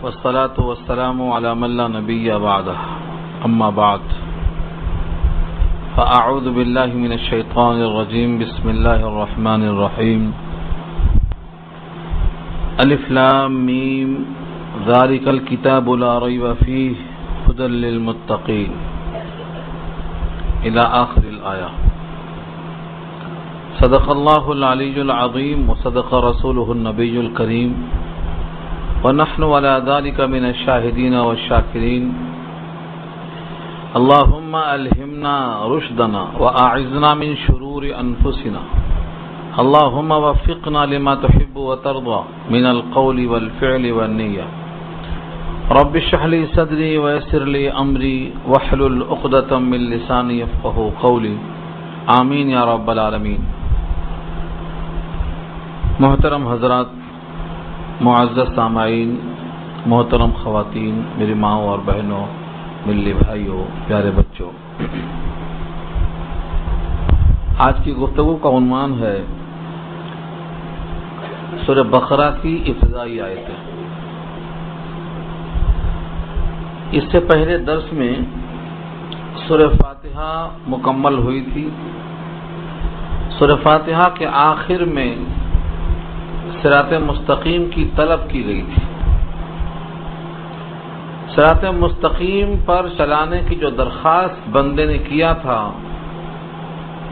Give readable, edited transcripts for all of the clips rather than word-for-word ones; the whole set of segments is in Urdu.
والصلاة والسلام على من لا نبي بعده أما بعد فأعوذ بالله من الشيطان الرجيم بسم الله الرحمن الرحيم ألف لام ميم ذلك الكتاب لا ريب فيه هدى للمتقين إلى آخر الآية. صدق الله العلي العظيم وصدق رسوله النبي الكريم ونحن على ذلك من الشاهدين والشاكرين. اللهم ألهمنا رشدنا وأعذنا من شرور أنفسنا. اللهم وفقنا لما تحب وترضى من القول والفعل والنية. رب اشرح لي صدري ويسر لي أمري واحلل عقدة من لساني يفقهوا قولي. آمین یا رب العالمین. محترم حضرات، معزز سامعین، محترم خواتین، میری ماں اور بہنوں، ملی بھائیوں، پیارے بچوں، آج کی گفتگو کا عنوان ہے سورہ بقرہ کی ابتدائی آیتیں. اس سے پہلے درس میں سورہ فاتحہ مکمل ہوئی تھی. سورہ فاتحہ کے آخر میں صراط مستقیم کی طلب کی گئی تھی. صراط مستقیم پر چلانے کی جو درخواست بندے نے کیا تھا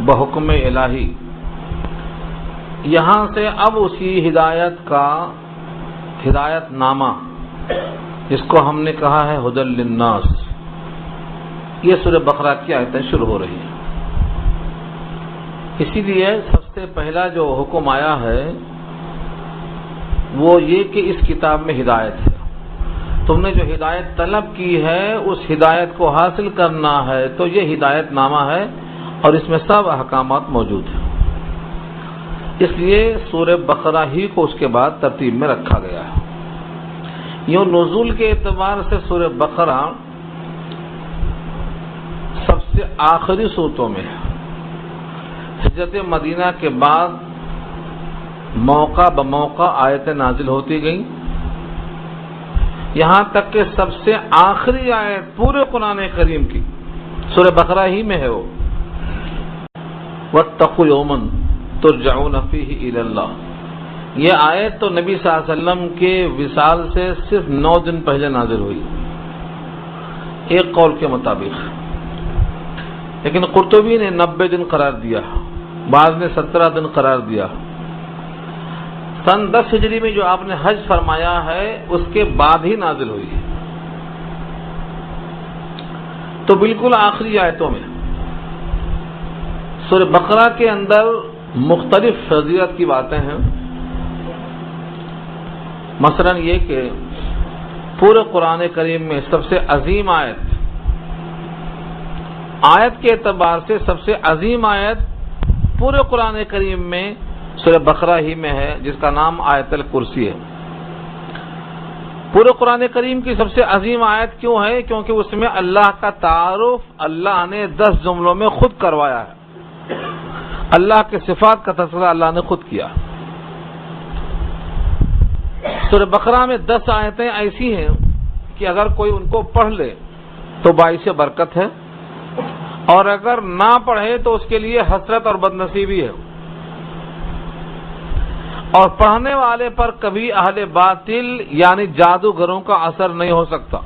بحکم الہی، یہاں سے اب اسی ہدایت کا ہدایت نامہ، جس کو ہم نے کہا ہے ہدی للناس، یہ سورہ بقرہ کی آیتیں شروع ہو رہی ہیں. اسی لیے سب سے پہلا جو حکم آیا ہے وہ یہ کہ اس کتاب میں ہدایت ہے. تم نے جو ہدایت طلب کی ہے اس ہدایت کو حاصل کرنا ہے، تو یہ ہدایت نامہ ہے اور اس میں سب احکامات موجود ہیں. اس لیے سورہ بقرہ ہی کو اس کے بعد ترتیب میں رکھا گیا ہے. یوں نزول کے اعتبار سے سورہ بقرہ سب سے آخری صورتوں میں ہے. ہجرت مدینہ کے بعد موقع بموقع آیتیں نازل ہوتی گئیں، یہاں تک کہ سب سے آخری آیت پورے قرآن کریم کی سورہ بقرہ ہی میں ہے وہ وَاتَّقُوا يَوْمًا تُرْجَعُونَ فِيهِ إِلَى اللَّهِ. یہ آیت تو نبی صلی اللہ علیہ وسلم کے وصال سے صرف 9 دن پہلے نازل ہوئی ایک قول کے مطابق، لیکن قرطبی نے 90 دن قرار دیا، بعض نے 17 دن قرار دیا. سن 10 ہجری میں جو آپ نے حج فرمایا ہے اس کے بعد ہی نازل ہوئی ہے. تو بالکل آخری آیتوں میں سورہ بقرہ کے اندر مختلف فضیلت کی باتیں ہیں. مثلا یہ کہ پورے قرآن کریم میں سب سے عظیم آیت کے اعتبار سے سب سے عظیم آیت پورے قرآن کریم میں سورہ بقرہ ہی میں ہے، جس کا نام آیت الکرسی ہے. پورے قرآن کریم کی سب سے عظیم آیت کیوں ہے؟ کیونکہ اس میں اللہ کا تعارف اللہ نے 10 جملوں میں خود کروایا ہے. اللہ کے صفات کا تذکرہ اللہ نے خود کیا. سورہ بقرہ میں 10 آیتیں ایسی ہیں کہ اگر کوئی ان کو پڑھ لے تو باعث برکت ہے، اور اگر نہ پڑھے تو اس کے لیے حسرت اور بدنصیبی ہے. اور پڑھنے والے پر کبھی اہل باطل یعنی جادوگروں کا اثر نہیں ہو سکتا.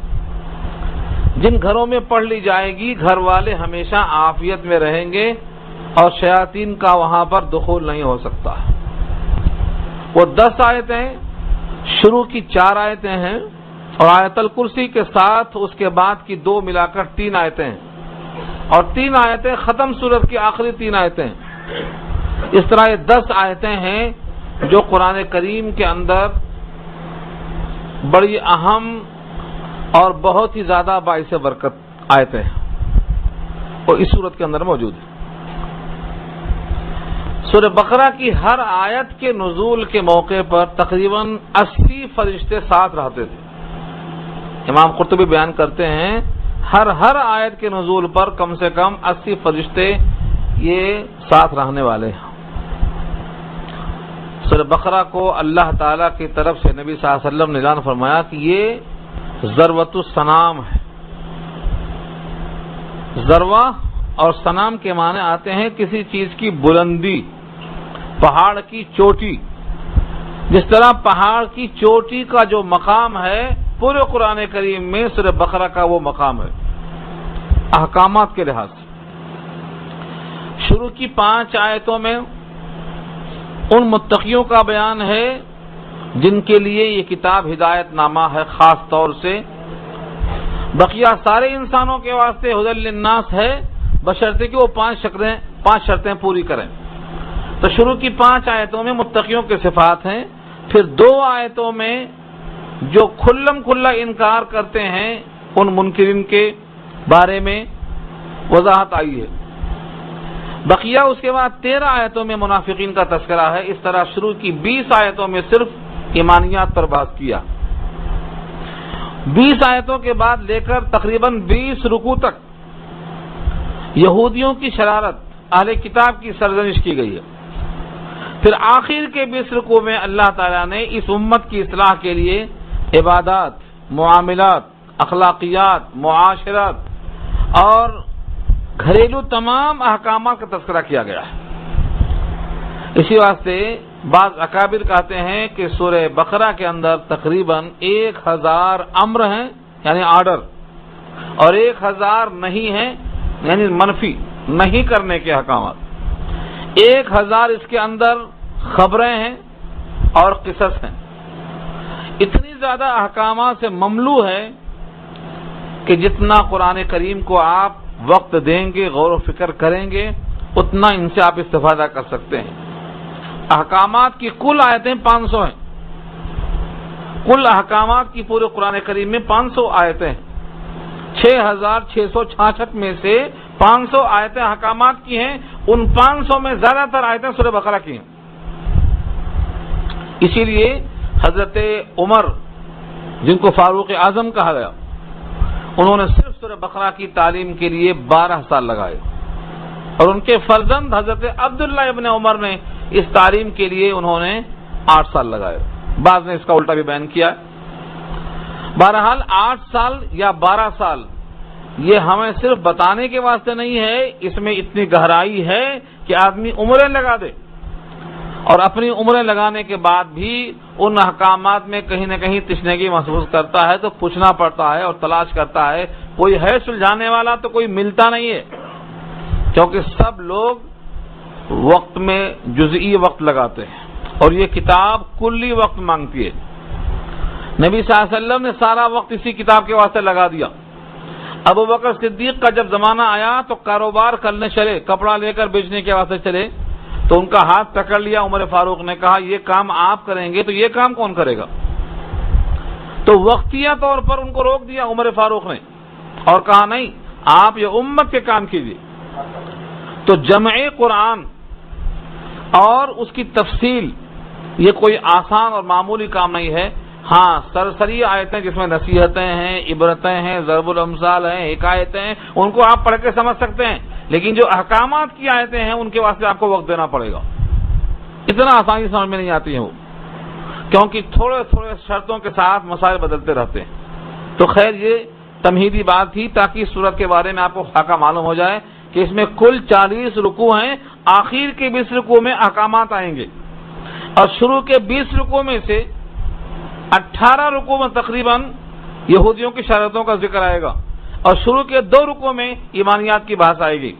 جن گھروں میں پڑھ لی جائے گی گھر والے ہمیشہ عافیت میں رہیں گے اور شیاطین کا وہاں پر دخول نہیں ہو سکتا. وہ 10 آیتیں شروع کی 4 آیتیں ہیں اور آیت الکرسی کے ساتھ اس کے بعد کی 2 ملا کر 3 آیتیں ہیں، اور 3 آیتیں ختم سورت کی آخری 3 آیتیں ہیں. اس طرح یہ 10 آیتیں ہیں جو قرآن کریم کے اندر بڑی اہم اور بہت ہی زیادہ باعث برکت آیتیں ہیں اور اس سورت کے اندر موجود ہیں. سورہ بقرہ کی ہر آیت کے نزول کے موقع پر تقریباً 80 فرشتے ساتھ رہتے تھے. امام قرطبی بیان کرتے ہیں ہر آیت کے نزول پر کم سے کم 80 فرشتے یہ ساتھ رہنے والے ہیں. سورہ بقرہ کو اللہ تعالیٰ کی طرف سے نبی صلی اللہ علیہ وسلم نے اعلان فرمایا کہ یہ ذروۃ الصنام ہے۔ ذروہ اور صنام کے معنی آتے ہیں کسی چیز کی بلندی، پہاڑ کی چوٹی۔ جس طرح پہاڑ کی چوٹی کا جو مقام ہے پورے قرآن کریم میں سورہ بقرہ کا وہ مقام ہے احکامات کے لحاظ سے۔ شروع کی 5 آیتوں میں ان متقیوں کا بیان ہے جن کے لیے یہ کتاب ہدایت نامہ ہے خاص طور سے، بقیہ سارے انسانوں کے واسطے ہدی للناس ہے، بشرطے کہ وہ 5 شرطیں پوری کریں۔ تو شروع کی 5 آیتوں میں متقیوں کے صفات ہیں، پھر 2 آیتوں میں جو کھلم کھلا انکار کرتے ہیں ان منکرین کے بارے میں وضاحت آئی ہے۔ بقیہ اس کے بعد 13 آیتوں میں منافقین کا تذکرہ ہے۔ اس طرح شروع کی 20 آیتوں میں صرف ایمانیات پر بحث کیا۔ 20 آیتوں کے بعد لے کر تقریباً 20 رکوع تک یہودیوں کی شرارت، اہل کتاب کی سرزنش کی گئی ہے۔ پھر آخر کے 20 رکوع میں اللہ تعالیٰ نے اس امت کی اصلاح کے لیے عبادات، معاملات، اخلاقیات، معاشرت اور گھریلو تمام احکامات کا تذکرہ کیا گیا ہے۔ اسی واسطے بعض اکابر کہتے ہیں کہ سورہ بقرہ کے اندر تقریباً 1000 امر ہیں یعنی آرڈر، اور 1000 نہیں ہیں یعنی منفی نہیں کرنے کے احکامات۔ 1000 اس کے اندر خبریں ہیں اور قصص ہیں۔ اتنی زیادہ احکامات سے مملو ہے کہ جتنا قرآن کریم کو آپ وقت دیں گے، غور و فکر کریں گے، اتنا ان سے آپ استفادہ کر سکتے ہیں۔ احکامات کی کل آیتیں 500 ہیں، کل احکامات کی پورے قرآن کریم میں 500 آیتیں ہیں۔ 6666 میں سے 500 آیتیں احکامات کی ہیں، ان 500 میں زیادہ تر آیتیں سورہ بقرہ کی ہیں۔ اسی لیے حضرت عمر جن کو فاروق اعظم کہا گیا، انہوں نے صرف سورہ بقرہ کی تعلیم کے لیے 12 سال لگائے، اور ان کے فرزند حضرت عبداللہ ابن عمر نے اس تعلیم کے لیے انہوں نے 8 سال لگائے۔ بعض نے اس کا الٹا بھی بیان کیا۔ بہرحال 8 سال یا 12 سال یہ ہمیں صرف بتانے کے واسطے نہیں ہے، اس میں اتنی گہرائی ہے کہ آدمی عمریں لگا دے، اور اپنی عمریں لگانے کے بعد بھی ان احکامات میں کہیں نہ کہیں تشنگی محسوس کرتا ہے تو پوچھنا پڑتا ہے اور تلاش کرتا ہے، کوئی ہے سلجھانے والا تو کوئی ملتا نہیں ہے، کیونکہ سب لوگ وقت میں جزئی وقت لگاتے ہیں اور یہ کتاب کلی وقت مانگتی ہے۔ نبی صلی اللہ علیہ وسلم نے سارا وقت اسی کتاب کے واسطے لگا دیا۔ ابو بکر صدیق کا جب زمانہ آیا تو کاروبار کرنے چلے، کپڑا لے کر بیچنے کے واسطے چلے، تو ان کا ہاتھ پکڑ لیا عمر فاروق نے، کہا یہ کام آپ کریں گے تو یہ کام کون کرے گا؟ تو وقتیہ طور پر ان کو روک دیا عمر فاروق نے اور کہا نہیں، آپ یہ امت کے کام کیجیے۔ تو جمع قرآن اور اس کی تفصیل یہ کوئی آسان اور معمولی کام نہیں ہے۔ ہاں، سرسری آیتیں جس میں نصیحتیں ہیں، عبرتیں ہیں، ضرب الامثال ہیں، حکایتیں ہیں، ان کو آپ پڑھ کے سمجھ سکتے ہیں، لیکن جو احکامات کی آیتیں ہیں ان کے واسطے آپ کو وقت دینا پڑے گا۔ اتنا آسانی سمجھ میں نہیں آتی ہیں وہ، کیونکہ تھوڑے تھوڑے شرطوں کے ساتھ مسائل بدلتے رہتے ہیں۔ تو خیر یہ تمہیدی بات تھی تاکہ اس سورت کے بارے میں آپ کو خاکہ معلوم ہو جائے کہ اس میں کل 40 رکوع ہیں، آخر کے 20 رکوع میں احکامات آئیں گے، اور شروع کے 20 رکوع میں سے 18 رکوع میں تقریباً یہودیوں کی شرارتوں کا ذکر آئے گا، اور شروع کے 2 رکوع میں ایمانیات کی بحث آئے گی۔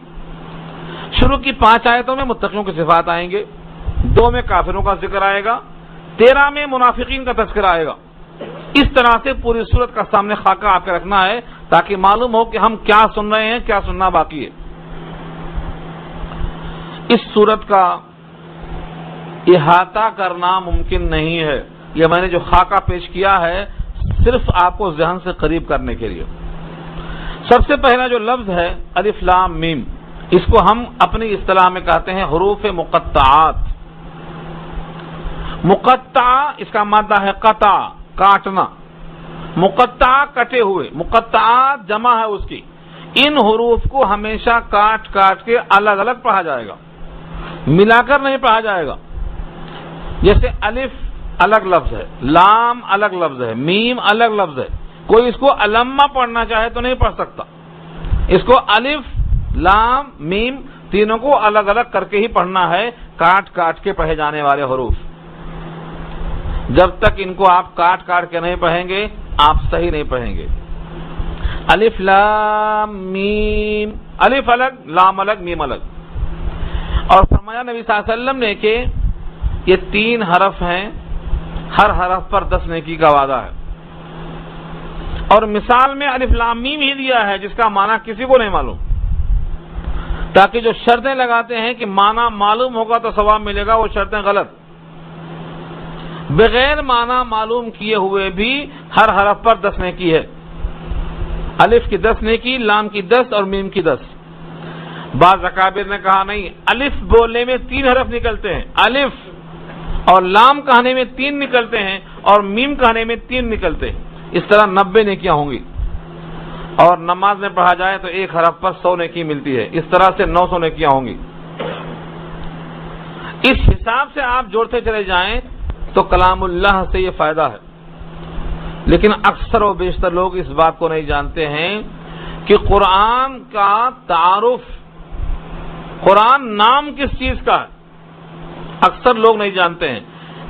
شروع کی 5 آیتوں میں متقیوں کی صفات آئیں گے، 2 میں کافروں کا ذکر آئے گا، 13 میں منافقین کا تذکرہ آئے گا۔ اس طرح سے پوری صورت کا سامنے خاکہ آپ کے رکھنا ہے تاکہ معلوم ہو کہ ہم کیا سن رہے ہیں، کیا سننا باقی ہے۔ اس صورت کا احاطہ کرنا ممکن نہیں ہے، یہ میں نے جو خاکہ پیش کیا ہے صرف آپ کو ذہن سے قریب کرنے کے لیے۔ سب سے پہلا جو لفظ ہے الف لام میم، اس کو ہم اپنی اصطلاح میں کہتے ہیں حروف مقطعات۔ مقطع اس کا مادہ ہے قطع، کاٹنا، مقطع کٹے ہوئے، مقطعات جمع ہے اس کی۔ ان حروف کو ہمیشہ کاٹ کاٹ کے الگ الگ پڑھا جائے گا، ملا کر نہیں پڑھا جائے گا۔ جیسے الف الگ لفظ ہے، لام الگ لفظ ہے، میم الگ لفظ ہے، کوئی اس کو علامہ پڑھنا چاہے تو نہیں پڑھ سکتا، اس کو الف لام میم تینوں کو الگ الگ کر کے ہی پڑھنا ہے، کاٹ کاٹ کے پڑھے جانے والے حروف۔ جب تک ان کو آپ کاٹ کاٹ کے نہیں پڑھیں گے آپ صحیح نہیں پڑھیں گے۔ الف لام میم، الف الگ لام الگ میم الگ۔ اور فرمایا نبی صلی اللہ علیہ وسلم نے کہ یہ 3 حرف ہیں، ہر حرف پر 10 نیکی کا وعدہ ہے، اور مثال میں الف لام میم ہی دیا ہے جس کا معنی کسی کو نہیں معلوم، تاکہ جو شرطیں لگاتے ہیں کہ معنی معلوم ہوگا تو ثواب ملے گا، وہ شرطیں غلط۔ بغیر معنی معلوم کیے ہوئے بھی ہر حرف پر 10 نیکی ہے، الف کی 10 نیکی، لام کی 10 اور میم کی 10۔ بعض اکابر نے کہا نہیں، الف بولنے میں 3 حرف نکلتے ہیں، الف، اور لام کہنے میں 3 نکلتے ہیں، اور میم کہنے میں 3 نکلتے ہیں، اس طرح 90 نیکیاں ہوں گی، اور نماز میں پڑھا جائے تو ایک حرف پر 100 نیکی ملتی ہے، اس طرح سے 900 نیکیاں ہوں گی۔ اس حساب سے آپ جوڑتے چلے جائیں تو کلام اللہ سے یہ فائدہ ہے، لیکن اکثر و بیشتر لوگ اس بات کو نہیں جانتے ہیں کہ قرآن کا تعارف، قرآن نام کس چیز کا ہے، اکثر لوگ نہیں جانتے ہیں۔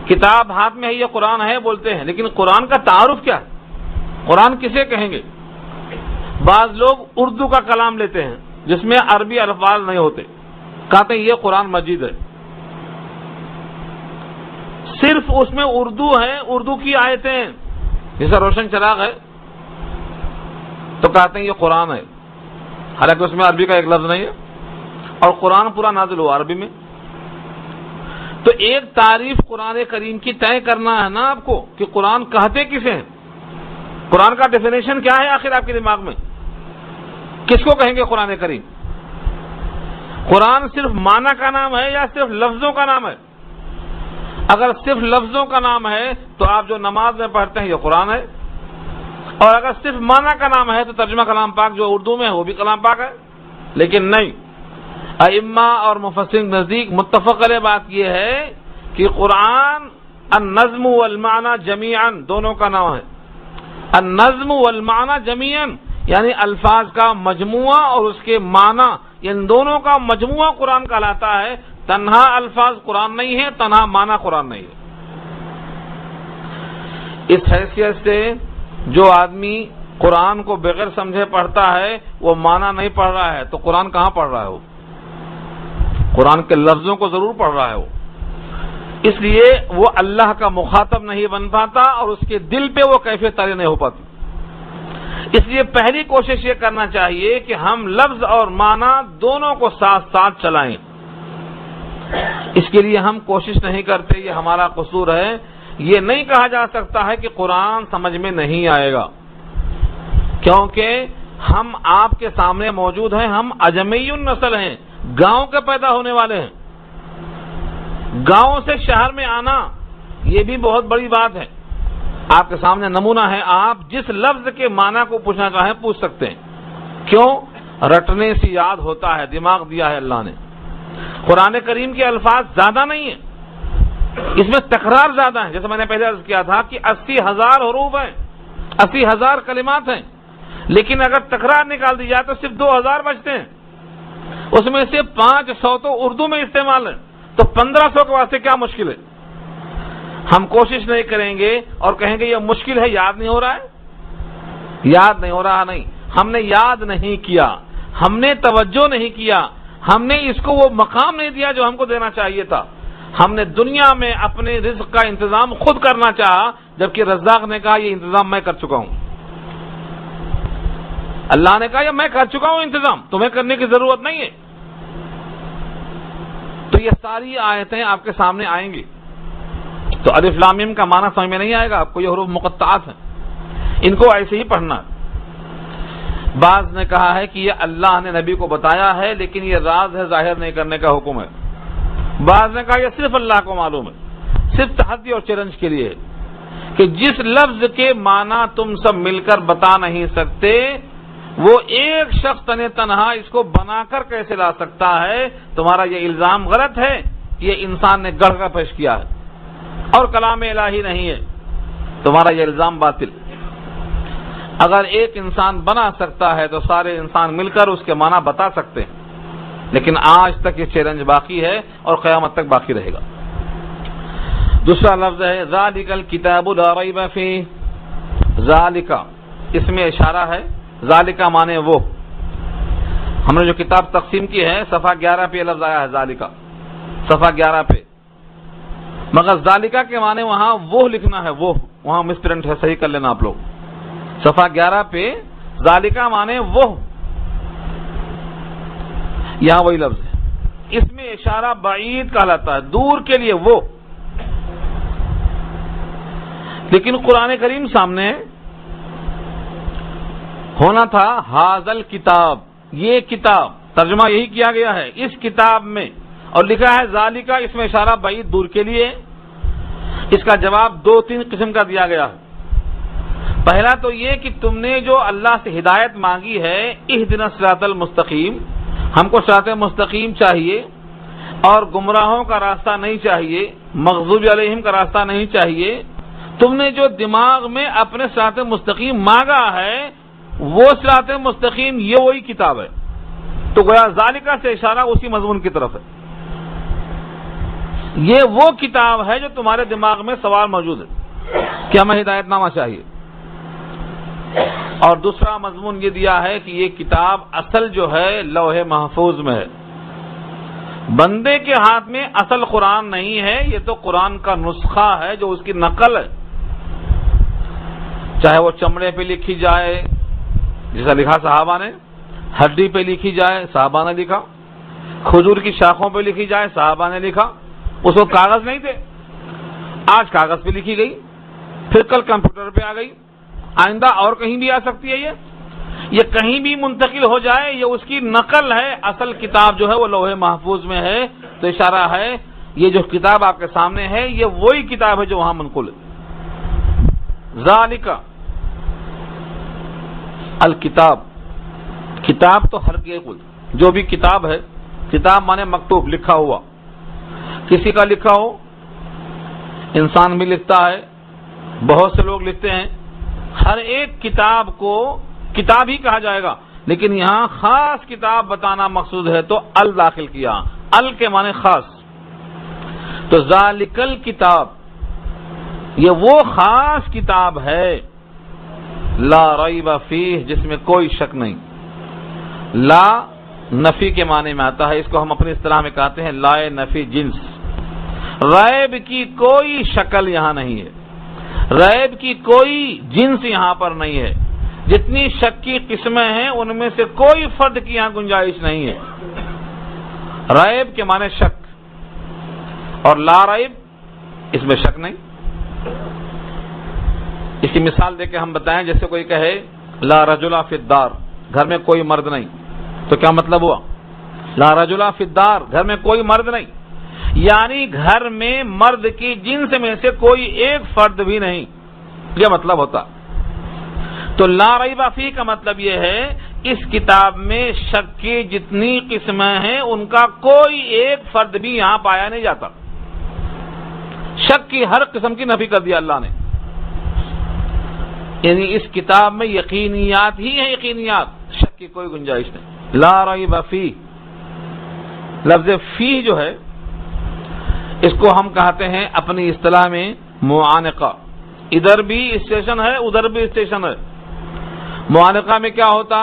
کتاب ہاتھ میں ہے یہ قرآن ہے بولتے ہیں، لیکن قرآن کا تعارف کیا ہے، قرآن کسے کہیں گے؟ بعض لوگ اردو کا کلام لیتے ہیں جس میں عربی الفاظ نہیں ہوتے، کہتے ہیں یہ قرآن مجید ہے، صرف اس میں اردو ہے، اردو کی آیتیں ہیں، جیسا روشن چراغ ہے تو کہتے ہیں یہ قرآن ہے، حالانکہ اس میں عربی کا ایک لفظ نہیں ہے، اور قرآن پورا نازل ہوا عربی میں۔ تو ایک تعریف قرآن کریم کی طے کرنا ہے نا آپ کو کہ قرآن کہتے کسے ہیں، قرآن کا ڈیفینیشن کیا ہے آخر آپ کے دماغ میں، کس کو کہیں گے قرآن کریم؟ قرآن صرف معنی کا نام ہے یا صرف لفظوں کا نام ہے؟ اگر صرف لفظوں کا نام ہے تو آپ جو نماز میں پڑھتے ہیں یہ قرآن ہے، اور اگر صرف معنی کا نام ہے تو ترجمہ کلام پاک جو اردو میں ہے وہ بھی کلام پاک ہے۔ لیکن نہیں، ائمہ اور مفسرین نزدیک متفق علیہ بات یہ ہے کہ قرآن النظم والمعنی جمیعاً دونوں کا نام ہے، النظم والمعنی جمیعاً یعنی الفاظ کا مجموعہ اور اس کے معنی، ان دونوں کا مجموعہ قرآن کہلاتا ہے، تنہا الفاظ قرآن نہیں ہے، تنہا معنی قرآن نہیں ہے۔ اس حیثیت سے جو آدمی قرآن کو بغیر سمجھے پڑھتا ہے وہ معنی نہیں پڑھ رہا ہے، تو قرآن کہاں پڑھ رہا ہے؟ وہ قرآن کے لفظوں کو ضرور پڑھ رہا ہے وہ، اس لیے وہ اللہ کا مخاطب نہیں بن پاتا اور اس کے دل پہ وہ کیفیت طاری نہیں ہو پاتی۔ اس لیے پہلی کوشش یہ کرنا چاہیے کہ ہم لفظ اور معنی دونوں کو ساتھ ساتھ چلائیں۔ اس کے لیے ہم کوشش نہیں کرتے، یہ ہمارا قصور ہے۔ یہ نہیں کہا جا سکتا ہے کہ قرآن سمجھ میں نہیں آئے گا، کیونکہ ہم آپ کے سامنے موجود ہیں، ہم اجمی النسل ہیں، گاؤں کے پیدا ہونے والے ہیں، گاؤں سے شہر میں آنا یہ بھی بہت بڑی بات ہے۔ آپ کے سامنے نمونہ ہے، آپ جس لفظ کے معنی کو پوچھنا چاہیں پوچھ سکتے ہیں، کیوں؟ رٹنے سے یاد ہوتا ہے، دماغ دیا ہے اللہ نے۔ قرآن کریم کے الفاظ زیادہ نہیں ہیں، اس میں تکرار زیادہ ہے، جیسے میں نے پہلے عرض کیا تھا کہ 80,000 حروف ہیں، 80,000 کلمات ہیں، لیکن اگر تکرار نکال دی جائے تو صرف 2,000 بچتے ہیں، اس میں سے 500 تو اردو میں استعمال ہے، تو 1500 کے واسطے کیا مشکل ہے؟ ہم کوشش نہیں کریں گے اور کہیں گے یہ مشکل ہے، یاد نہیں ہو رہا ہے، یاد نہیں ہو رہا نہیں، ہم نے یاد نہیں کیا، ہم نے توجہ نہیں کیا، ہم نے اس کو وہ مقام نہیں دیا جو ہم کو دینا چاہیے تھا۔ ہم نے دنیا میں اپنے رزق کا انتظام خود کرنا چاہا، جبکہ رزاق نے کہا یہ انتظام میں کر چکا ہوں، اللہ نے کہا یہ میں کر چکا ہوں انتظام، تمہیں کرنے کی ضرورت نہیں ہے۔ تو یہ ساری آیتیں آپ کے سامنے آئیں گی، تو الف لام میم کا معنی سمجھ میں نہیں آئے گا آپ کو، یہ حروف مقطعات ہیں، ان کو ایسے ہی پڑھنا۔ بعض نے کہا ہے کہ یہ اللہ نے نبی کو بتایا ہے لیکن یہ راز ہے، ظاہر نہیں کرنے کا حکم ہے۔ بعض نے کہا یہ صرف اللہ کو معلوم ہے، صرف تحدی اور چیلنج کے لیے کہ جس لفظ کے معنی تم سب مل کر بتا نہیں سکتے وہ ایک شخص تنہا اس کو بنا کر کیسے لا سکتا ہے؟ تمہارا یہ الزام غلط ہے، یہ انسان نے گڑھ کر پیش کیا ہے۔ اور کلام الہی نہیں ہے، تمہارا یہ الزام باطل۔ اگر ایک انسان بنا سکتا ہے تو سارے انسان مل کر اس کے معنی بتا سکتے ہیں، لیکن آج تک یہ چیلنج باقی ہے اور قیامت تک باقی رہے گا۔ دوسرا لفظ ہے ذالک الکتاب لا ریب فیہ۔ ذالک اس میں اشارہ ہے، ذالک مانے وہ۔ ہم نے جو کتاب تقسیم کی ہے صفحہ 11 پہ یہ لفظ آیا ہے ذالک، صفحہ 11 پہ، مگر ذالک کے معنی وہاں وہ لکھنا ہے، وہ وہاں مس پرنٹ ہے، صحیح کر لینا آپ لوگ۔ صفحہ 11 پہ ذالک مانے وہ، یہاں وہی لفظ ہے۔ اس میں اشارہ بعید کہلاتا ہے، دور کے لیے وہ، لیکن قرآن کریم سامنے ہونا تھا حاذل کتاب، یہ کتاب، ترجمہ یہی کیا گیا ہے اس کتاب میں، اور لکھا ہے ذالک، اس میں اشارہ بعید دور کے لیے۔ اس کا جواب 2-3 قسم کا دیا گیا ہے۔ پہلا تو یہ کہ تم نے جو اللہ سے ہدایت مانگی ہے، اہدنا الصراط المستقیم، ہم کو صراط مستقیم چاہیے اور گمراہوں کا راستہ نہیں چاہیے، مغضوب علیہم کا راستہ نہیں چاہیے۔ تم نے جو دماغ میں اپنے صراط مستقیم مانگا ہے وہ صراط مستقیم یہ وہی کتاب ہے، تو گویا ذالکہ سے اشارہ اسی مضمون کی طرف ہے۔ یہ وہ کتاب ہے جو تمہارے دماغ میں سوال موجود ہے کہ ہمیں ہدایت نامہ چاہیے۔ اور دوسرا مضمون یہ دیا ہے کہ یہ کتاب اصل جو ہے لوح محفوظ میں ہے، بندے کے ہاتھ میں اصل قرآن نہیں ہے، یہ تو قرآن کا نسخہ ہے جو اس کی نقل ہے، چاہے وہ چمڑے پہ لکھی جائے جیسا لکھا صحابہ نے، ہڈی پہ لکھی جائے صحابہ نے لکھا، کھجور کی شاخوں پہ لکھی جائے صحابہ نے لکھا، اس وقت کاغذ نہیں تھے، آج کاغذ پہ لکھی گئی، پھر کل کمپیوٹر پہ آ گئی، آئندہ اور کہیں بھی آ سکتی ہے، یہ کہیں بھی منتقل ہو جائے، یہ اس کی نقل ہے، اصل کتاب جو ہے وہ لوح محفوظ میں ہے، تو اشارہ ہے یہ جو کتاب آپ کے سامنے ہے یہ وہی کتاب ہے جو وہاں منقول ہے۔ ذالک الکتاب، کتاب تو ہر جو بھی کتاب ہے، کتاب مانے مکتوب، لکھا ہوا، کسی کا لکھا ہو، انسان بھی لکھتا ہے، بہت سے لوگ لکھتے ہیں، ہر ایک کتاب کو کتاب ہی کہا جائے گا، لیکن یہاں خاص کتاب بتانا مقصود ہے تو ال داخل کیا، ال کے معنی خاص، تو ذالک الکتاب یہ وہ خاص کتاب ہے، لا ریب فیہ جس میں کوئی شک نہیں۔ لا نفی کے معنی میں آتا ہے، اس کو ہم اپنی اصطلاح میں کہتے ہیں لا نفی جنس، ریب کی کوئی شکل یہاں نہیں ہے، ریب کی کوئی جنس یہاں پر نہیں ہے، جتنی شک کی قسمیں ہیں ان میں سے کوئی فرد کی یہاں گنجائش نہیں ہے۔ ریب کے معنی شک، اور لا ریب اس میں شک نہیں۔ اس کی مثال دے کے ہم بتائیں، جیسے کوئی کہے لا رجل فی الدار، گھر میں کوئی مرد نہیں، تو کیا مطلب ہوا؟ لا رجل فی الدار، گھر میں کوئی مرد نہیں، یعنی گھر میں مرد کی جنس میں سے کوئی ایک فرد بھی نہیں، یہ مطلب ہوتا۔ تو لا ریب فیہ کا مطلب یہ ہے اس کتاب میں شک کی جتنی قسمیں ہیں ان کا کوئی ایک فرد بھی یہاں پایا نہیں جاتا، شک کی ہر قسم کی نفی کر دیا اللہ نے، یعنی اس کتاب میں یقینیات ہی ہیں، یقینیات، شک کی کوئی گنجائش نہیں۔ لا ریب فیہ، لفظ فیہ جو ہے اس کو ہم کہتے ہیں اپنی اصطلاح میں معانقہ، ادھر بھی اسٹیشن ہے ادھر بھی اسٹیشن ہے۔ معانقہ میں کیا ہوتا؟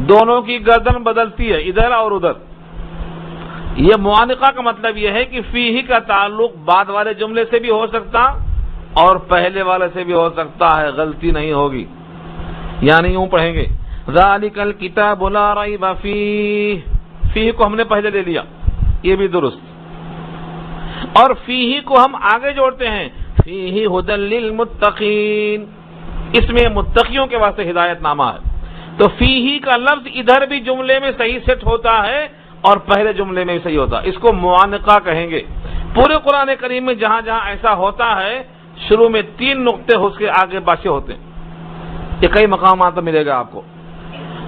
دونوں کی گردن بدلتی ہے، ادھر اور ادھر۔ یہ معانقہ کا مطلب یہ ہے کہ فیہ کا تعلق بعد والے جملے سے بھی ہو سکتا اور پہلے والے سے بھی ہو سکتا ہے، غلطی نہیں ہوگی، یعنی یوں پڑھیں گے ذالک الکتاب لا ریب فیہ، فیہ کو ہم نے پہلے لے لیا، یہ بھی درست، اور فیہ کو ہم آگے جوڑتے ہیں فیہ ھدی للمتقین، اس میں متقیوں کے واسطے ہدایت نامہ ہے، تو فیہ کا لفظ ادھر بھی جملے میں صحیح سیٹ ہوتا ہے اور پہلے جملے میں بھی صحیح ہوتا ہے، اس کو معانقہ کہیں گے۔ پورے قرآن کریم میں جہاں جہاں ایسا ہوتا ہے شروع میں 3 نقطے اس کے آگے باشے ہوتے ہیں، یہ کئی مقامات پر ملے گا آپ کو،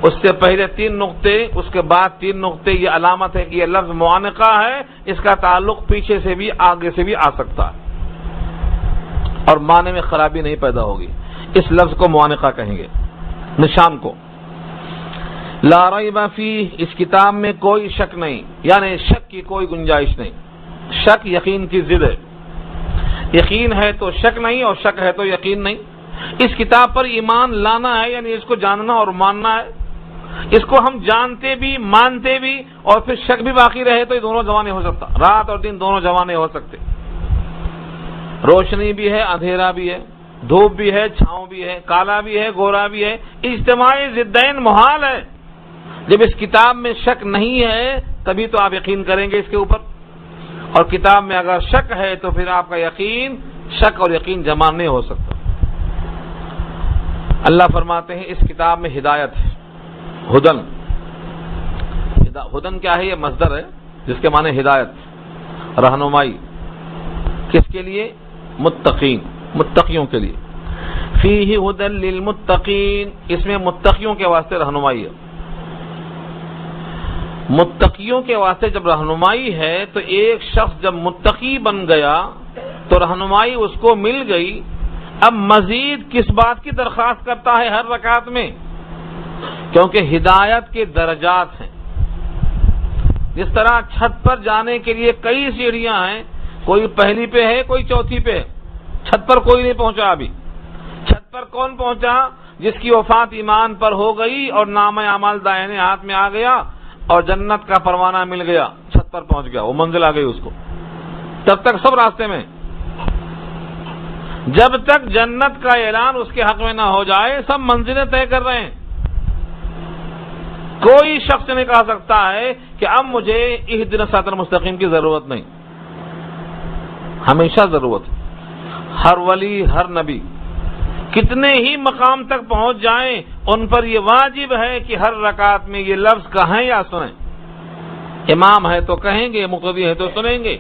اس سے پہلے 3 نقطے، اس کے بعد 3 نقطے، یہ علامت ہے کہ یہ لفظ معانقہ ہے، اس کا تعلق پیچھے سے بھی آگے سے بھی آ سکتا ہے۔ اور معنی میں خرابی نہیں پیدا ہوگی. اس لفظ کو موانقہ کہیں گے, نشان کو. لا ریب فیہ, اس کتاب میں کوئی شک نہیں, یعنی شک کی کوئی گنجائش نہیں. شک یقین کی ضد ہے. یقین ہے تو شک نہیں, اور شک ہے تو یقین نہیں. اس کتاب پر ایمان لانا ہے, یعنی اس کو جاننا اور ماننا ہے. اس کو ہم جانتے بھی مانتے بھی اور پھر شک بھی باقی رہے تو یہ دونوں جمع نہیں ہو سکتا. رات اور دن دونوں جمع نہیں ہو سکتے. روشنی بھی ہے, اندھیرا بھی ہے, دھوپ بھی ہے, چھاؤں بھی ہے, کالا بھی ہے, گورا بھی ہے. اجتماعی ضدین محال ہے. جب اس کتاب میں شک نہیں ہے تبھی تو آپ یقین کریں گے اس کے اوپر, اور کتاب میں اگر شک ہے تو پھر آپ کا یقین, شک اور یقین جمع نہیں ہو سکتا. اللہ فرماتے ہیں اس کتاب میں ہدایت ہے. ہدن, ہدن کیا ہے؟ یہ مصدر ہے جس کے معنی ہدایت, رہنمائی. کس کے لیے؟ متقین, متقیوں کے لیے. فیہ ہدن للمتقین, اس میں متقیوں کے واسطے رہنمائی ہے. متقیوں کے واسطے جب رہنمائی ہے تو ایک شخص جب متقی بن گیا تو رہنمائی اس کو مل گئی. اب مزید کس بات کی درخواست کرتا ہے ہر رکعت میں؟ کیونکہ ہدایت کے درجات ہیں. جس طرح چھت پر جانے کے لیے کئی سیڑھیاں ہیں, کوئی پہلی پہ ہے, کوئی چوتھی پہ ہے. چھت پر کوئی نہیں پہنچا ابھی. چھت پر کون پہنچا؟ جس کی وفات ایمان پر ہو گئی اور نامہ اعمال دائنے ہاتھ میں آ گیا اور جنت کا پروانہ مل گیا, چھت پر پہنچ گیا, وہ منزل آ گئی اس کو. تب تک سب راستے میں. جب تک جنت کا اعلان اس کے حق میں نہ ہو جائے سب منزلیں طے کر رہے ہیں. کوئی شخص نہیں کہہ سکتا ہے کہ اب مجھے اہدنا الصراط المستقیم کی ضرورت نہیں. ہمیشہ ضرورت ہے. ہر ولی, ہر نبی کتنے ہی مقام تک پہنچ جائیں ان پر یہ واجب ہے کہ ہر رکعت میں یہ لفظ کہیں یا سنیں. امام ہے تو کہیں گے, مقتدی ہے تو سنیں گے.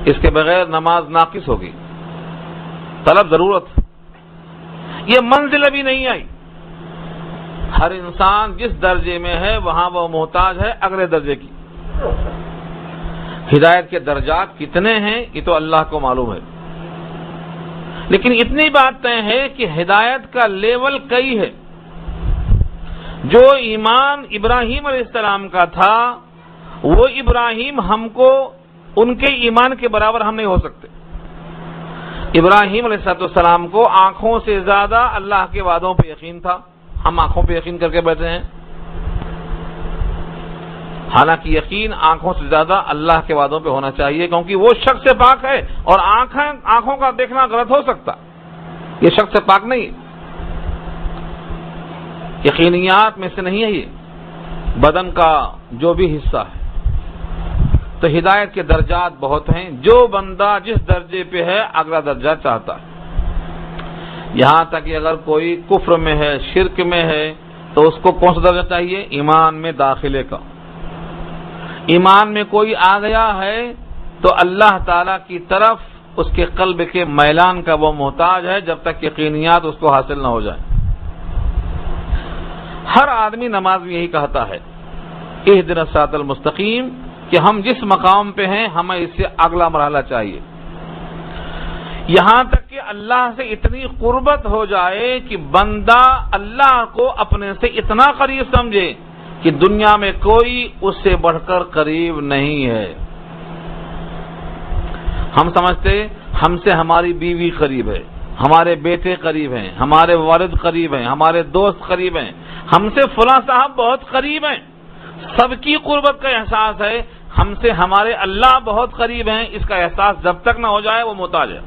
اس کے بغیر نماز ناقص ہوگی. طلب ضرورت. یہ منزل ابھی نہیں آئی. ہر انسان جس درجے میں ہے وہاں وہ محتاج ہے اگلے درجے کی. ہدایت کے درجات کتنے ہیں یہ تو اللہ کو معلوم ہے, لیکن اتنی بات طے ہے کہ ہدایت کا لیول کئی ہے. جو ایمان ابراہیم علیہ السلام کا تھا وہ ابراہیم ہم کو ان کے ایمان کے برابر ہم نہیں ہو سکتے. ابراہیم علیہ السلام کو آنکھوں سے زیادہ اللہ کے وعدوں پہ یقین تھا. ہم آنکھوں پہ یقین کر کے بیٹھے ہیں, حالانکہ یقین آنکھوں سے زیادہ اللہ کے وعدوں پہ ہونا چاہیے, کیونکہ وہ شخص سے پاک ہے اور آنکھوں کا دیکھنا غلط ہو سکتا. یہ شخص سے پاک نہیں, یقینیات میں سے نہیں ہے, یہ بدن کا جو بھی حصہ ہے. تو ہدایت کے درجات بہت ہیں. جو بندہ جس درجے پہ ہے اگلا درجہ چاہتا ہے. یہاں تک کہ اگر کوئی کفر میں ہے, شرک میں ہے, تو اس کو کون سا درجہ چاہیے؟ ایمان میں داخلے کا. ایمان میں کوئی آ گیا ہے تو اللہ تعالی کی طرف اس کے قلب کے میلان کا وہ محتاج ہے جب تک یقینیات اس کو حاصل نہ ہو جائے. ہر آدمی نماز میں یہی کہتا ہے اہدنا الصراط المستقیم, کہ ہم جس مقام پہ ہیں ہمیں اس سے اگلا مرحلہ چاہیے. یہاں تک کہ اللہ سے اتنی قربت ہو جائے کہ بندہ اللہ کو اپنے سے اتنا قریب سمجھے کہ دنیا میں کوئی اس سے بڑھ کر قریب نہیں ہے. ہم سمجھتے ہم سے ہماری بیوی قریب ہے, ہمارے بیٹے قریب ہیں, ہمارے والد قریب ہیں, ہمارے دوست قریب ہیں, ہم سے فلاں صاحب بہت قریب ہیں. سب کی قربت کا احساس ہے, ہم سے ہمارے اللہ بہت قریب ہیں. اس کا احساس جب تک نہ ہو جائے وہ محتاج ہے.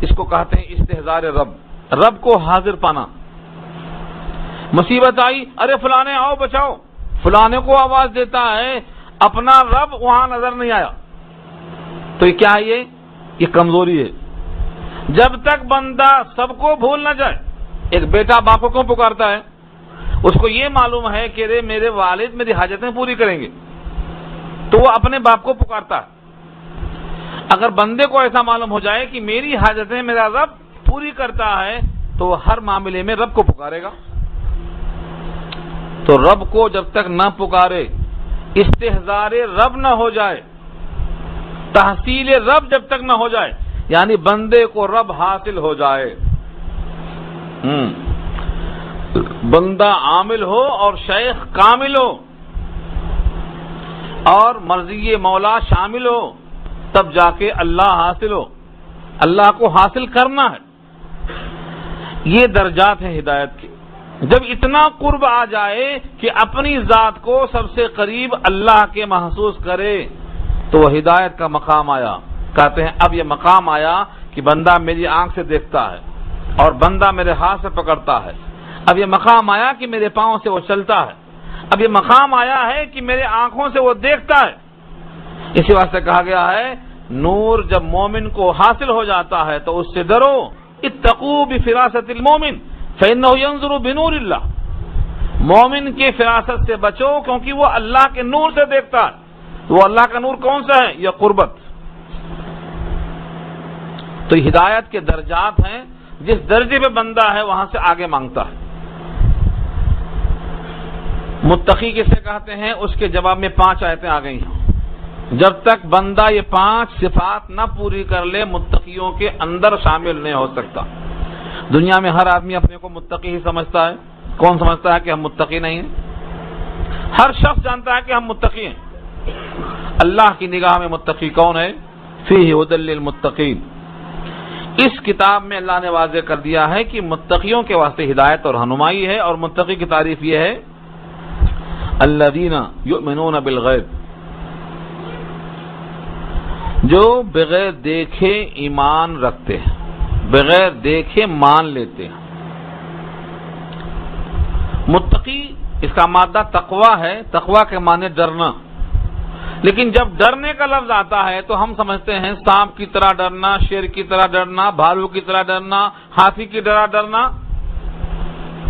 اس کو کہتے ہیں استحضار رب, رب کو حاضر پانا. مصیبت آئی, ارے فلانے آؤ بچاؤ, فلانے کو آواز دیتا ہے, اپنا رب وہاں نظر نہیں آیا. تو یہ کیا ہے؟ یہ کمزوری ہے. جب تک بندہ سب کو بھول نہ جائے. ایک بیٹا باپ کو کیوں پکارتا ہے؟ اس کو یہ معلوم ہے کہ رے میرے والد میری حاجتیں پوری کریں گے, تو وہ اپنے باپ کو پکارتا ہے. اگر بندے کو ایسا معلوم ہو جائے کہ میری حاجتیں میرا رب پوری کرتا ہے تو وہ ہر معاملے میں رب کو پکارے گا. تو رب کو جب تک نہ پکارے, استحضار رب نہ ہو جائے, تحصیل رب جب تک نہ ہو جائے, یعنی بندے کو رب حاصل ہو جائے، بندہ عامل ہو اور شیخ کامل ہو اور مرضی مولا شامل ہو، تب جا کے اللہ حاصل ہو، اللہ کو حاصل کرنا ہے۔ یہ درجات ہیں ہدایت کے۔ جب اتنا قرب آ جائے کہ اپنی ذات کو سب سے قریب اللہ کے محسوس کرے تو وہ ہدایت کا مقام آیا۔ کہتے ہیں اب یہ مقام آیا کہ بندہ میری آنکھ سے دیکھتا ہے اور بندہ میرے ہاتھ سے پکڑتا ہے، اب یہ مقام آیا کہ میرے پاؤں سے وہ چلتا ہے، اب یہ مقام آیا ہے کہ میرے آنکھوں سے وہ دیکھتا ہے۔ اسی واسطے کہا گیا ہے نور جب مومن کو حاصل ہو جاتا ہے تو اس سے ڈرو، اتقوا بفراست المومن فإنه ينظر بنور اللہ، مومن کی فراست سے بچو کیونکہ وہ اللہ کے نور سے دیکھتا ہے۔ وہ اللہ کا نور کون سا ہے؟ یہ قربت۔ تو ہدایت کے درجات ہیں، جس درجے پہ بندہ ہے وہاں سے آگے مانگتا ہے۔ متقی کسے کہتے ہیں؟ اس کے جواب میں 5 آیتیں آ گئی ہیں۔ جب تک بندہ یہ 5 صفات نہ پوری کر لے متقیوں کے اندر شامل نہیں ہو سکتا۔ دنیا میں ہر آدمی اپنے کو متقی ہی سمجھتا ہے۔ کون سمجھتا ہے کہ ہم متقی نہیں ہیں؟ ہر شخص جانتا ہے کہ ہم متقی ہیں۔ اللہ کی نگاہ میں متقی کون ہے؟ فیہ ھدی للمتقین۔ اس کتاب میں اللہ نے واضح کر دیا ہے کہ متقیوں کے واسطے ہدایت اور رہنمائی ہے، اور متقی کی تعریف یہ ہے الذین یؤمنون بالغیب، جو بغیر دیکھے ایمان رکھتے ہیں، بغیر دیکھے مان لیتے ہیں۔ متقی اس کا مادہ تقوی ہے، تقوی کے معنی ڈرنا، لیکن جب ڈرنے کا لفظ آتا ہے تو ہم سمجھتے ہیں سانپ کی طرح ڈرنا، شیر کی طرح ڈرنا، بھالو کی طرح ڈرنا، ہاتھی کی طرح ڈرنا۔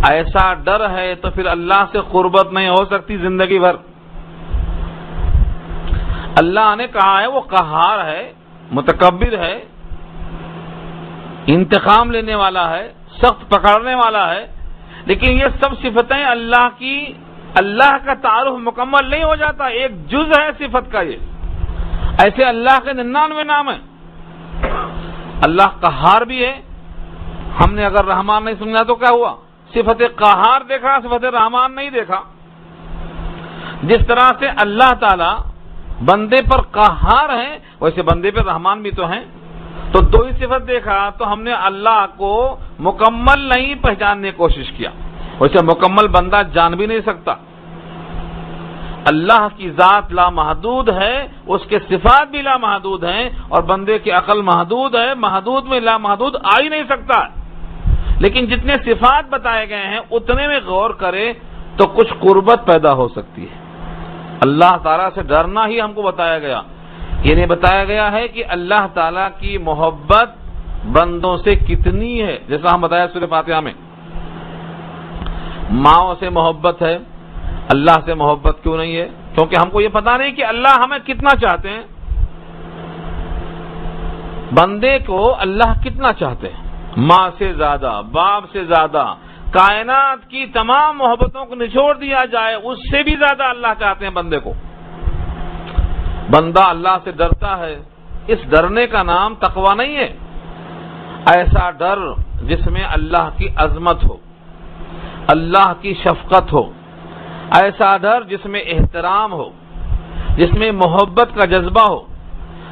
ایسا ڈر ہے تو پھر اللہ سے قربت نہیں ہو سکتی زندگی بھر۔ اللہ نے کہا ہے وہ قہار ہے، متکبر ہے، انتقام لینے والا ہے، سخت پکڑنے والا ہے، لیکن یہ سب صفتیں اللہ کی، اللہ کا تعارف مکمل نہیں ہو جاتا، ایک جز ہے صفت کا۔ یہ ایسے اللہ کے 99 نام ہیں۔ اللہ قہار بھی ہے، ہم نے اگر رحمان نہیں سمجھا تو کیا ہوا؟ صفت قہار دیکھا، صفت رحمان نہیں دیکھا۔ جس طرح سے اللہ تعالی بندے پر قہار ہیں ویسے بندے پر رحمان بھی تو ہیں، تو 2 ہی صفت دیکھا تو ہم نے اللہ کو مکمل نہیں پہچاننے کی کوشش کیا، ویسے مکمل بندہ جان بھی نہیں سکتا۔ اللہ کی ذات لامحدود ہے، اس کے صفات بھی لامحدود ہیں، اور بندے کی عقل محدود ہے، محدود میں لامحدود آ ہی نہیں سکتا۔ لیکن جتنے صفات بتائے گئے ہیں اتنے میں غور کرے تو کچھ قربت پیدا ہو سکتی ہے۔ اللہ تعالیٰ سے ڈرنا ہی ہم کو بتایا گیا، یہ نہیں بتایا گیا ہے کہ اللہ تعالیٰ کی محبت بندوں سے کتنی ہے۔ جیسا ہم بتایا سورہ فاتحہ میں ماؤں سے محبت ہے، اللہ سے محبت کیوں نہیں ہے؟ کیونکہ ہم کو یہ پتا نہیں کہ اللہ ہمیں کتنا چاہتے ہیں، بندے کو اللہ کتنا چاہتے ہیں، ماں سے زیادہ، باپ سے زیادہ، کائنات کی تمام محبتوں کو نچوڑ دیا جائے اس سے بھی زیادہ اللہ چاہتے ہیں بندے کو۔ بندہ اللہ سے ڈرتا ہے، اس ڈرنے کا نام تقوی نہیں ہے۔ ایسا ڈر جس میں اللہ کی عظمت ہو، اللہ کی شفقت ہو، ایسا ڈر جس میں احترام ہو، جس میں محبت کا جذبہ ہو،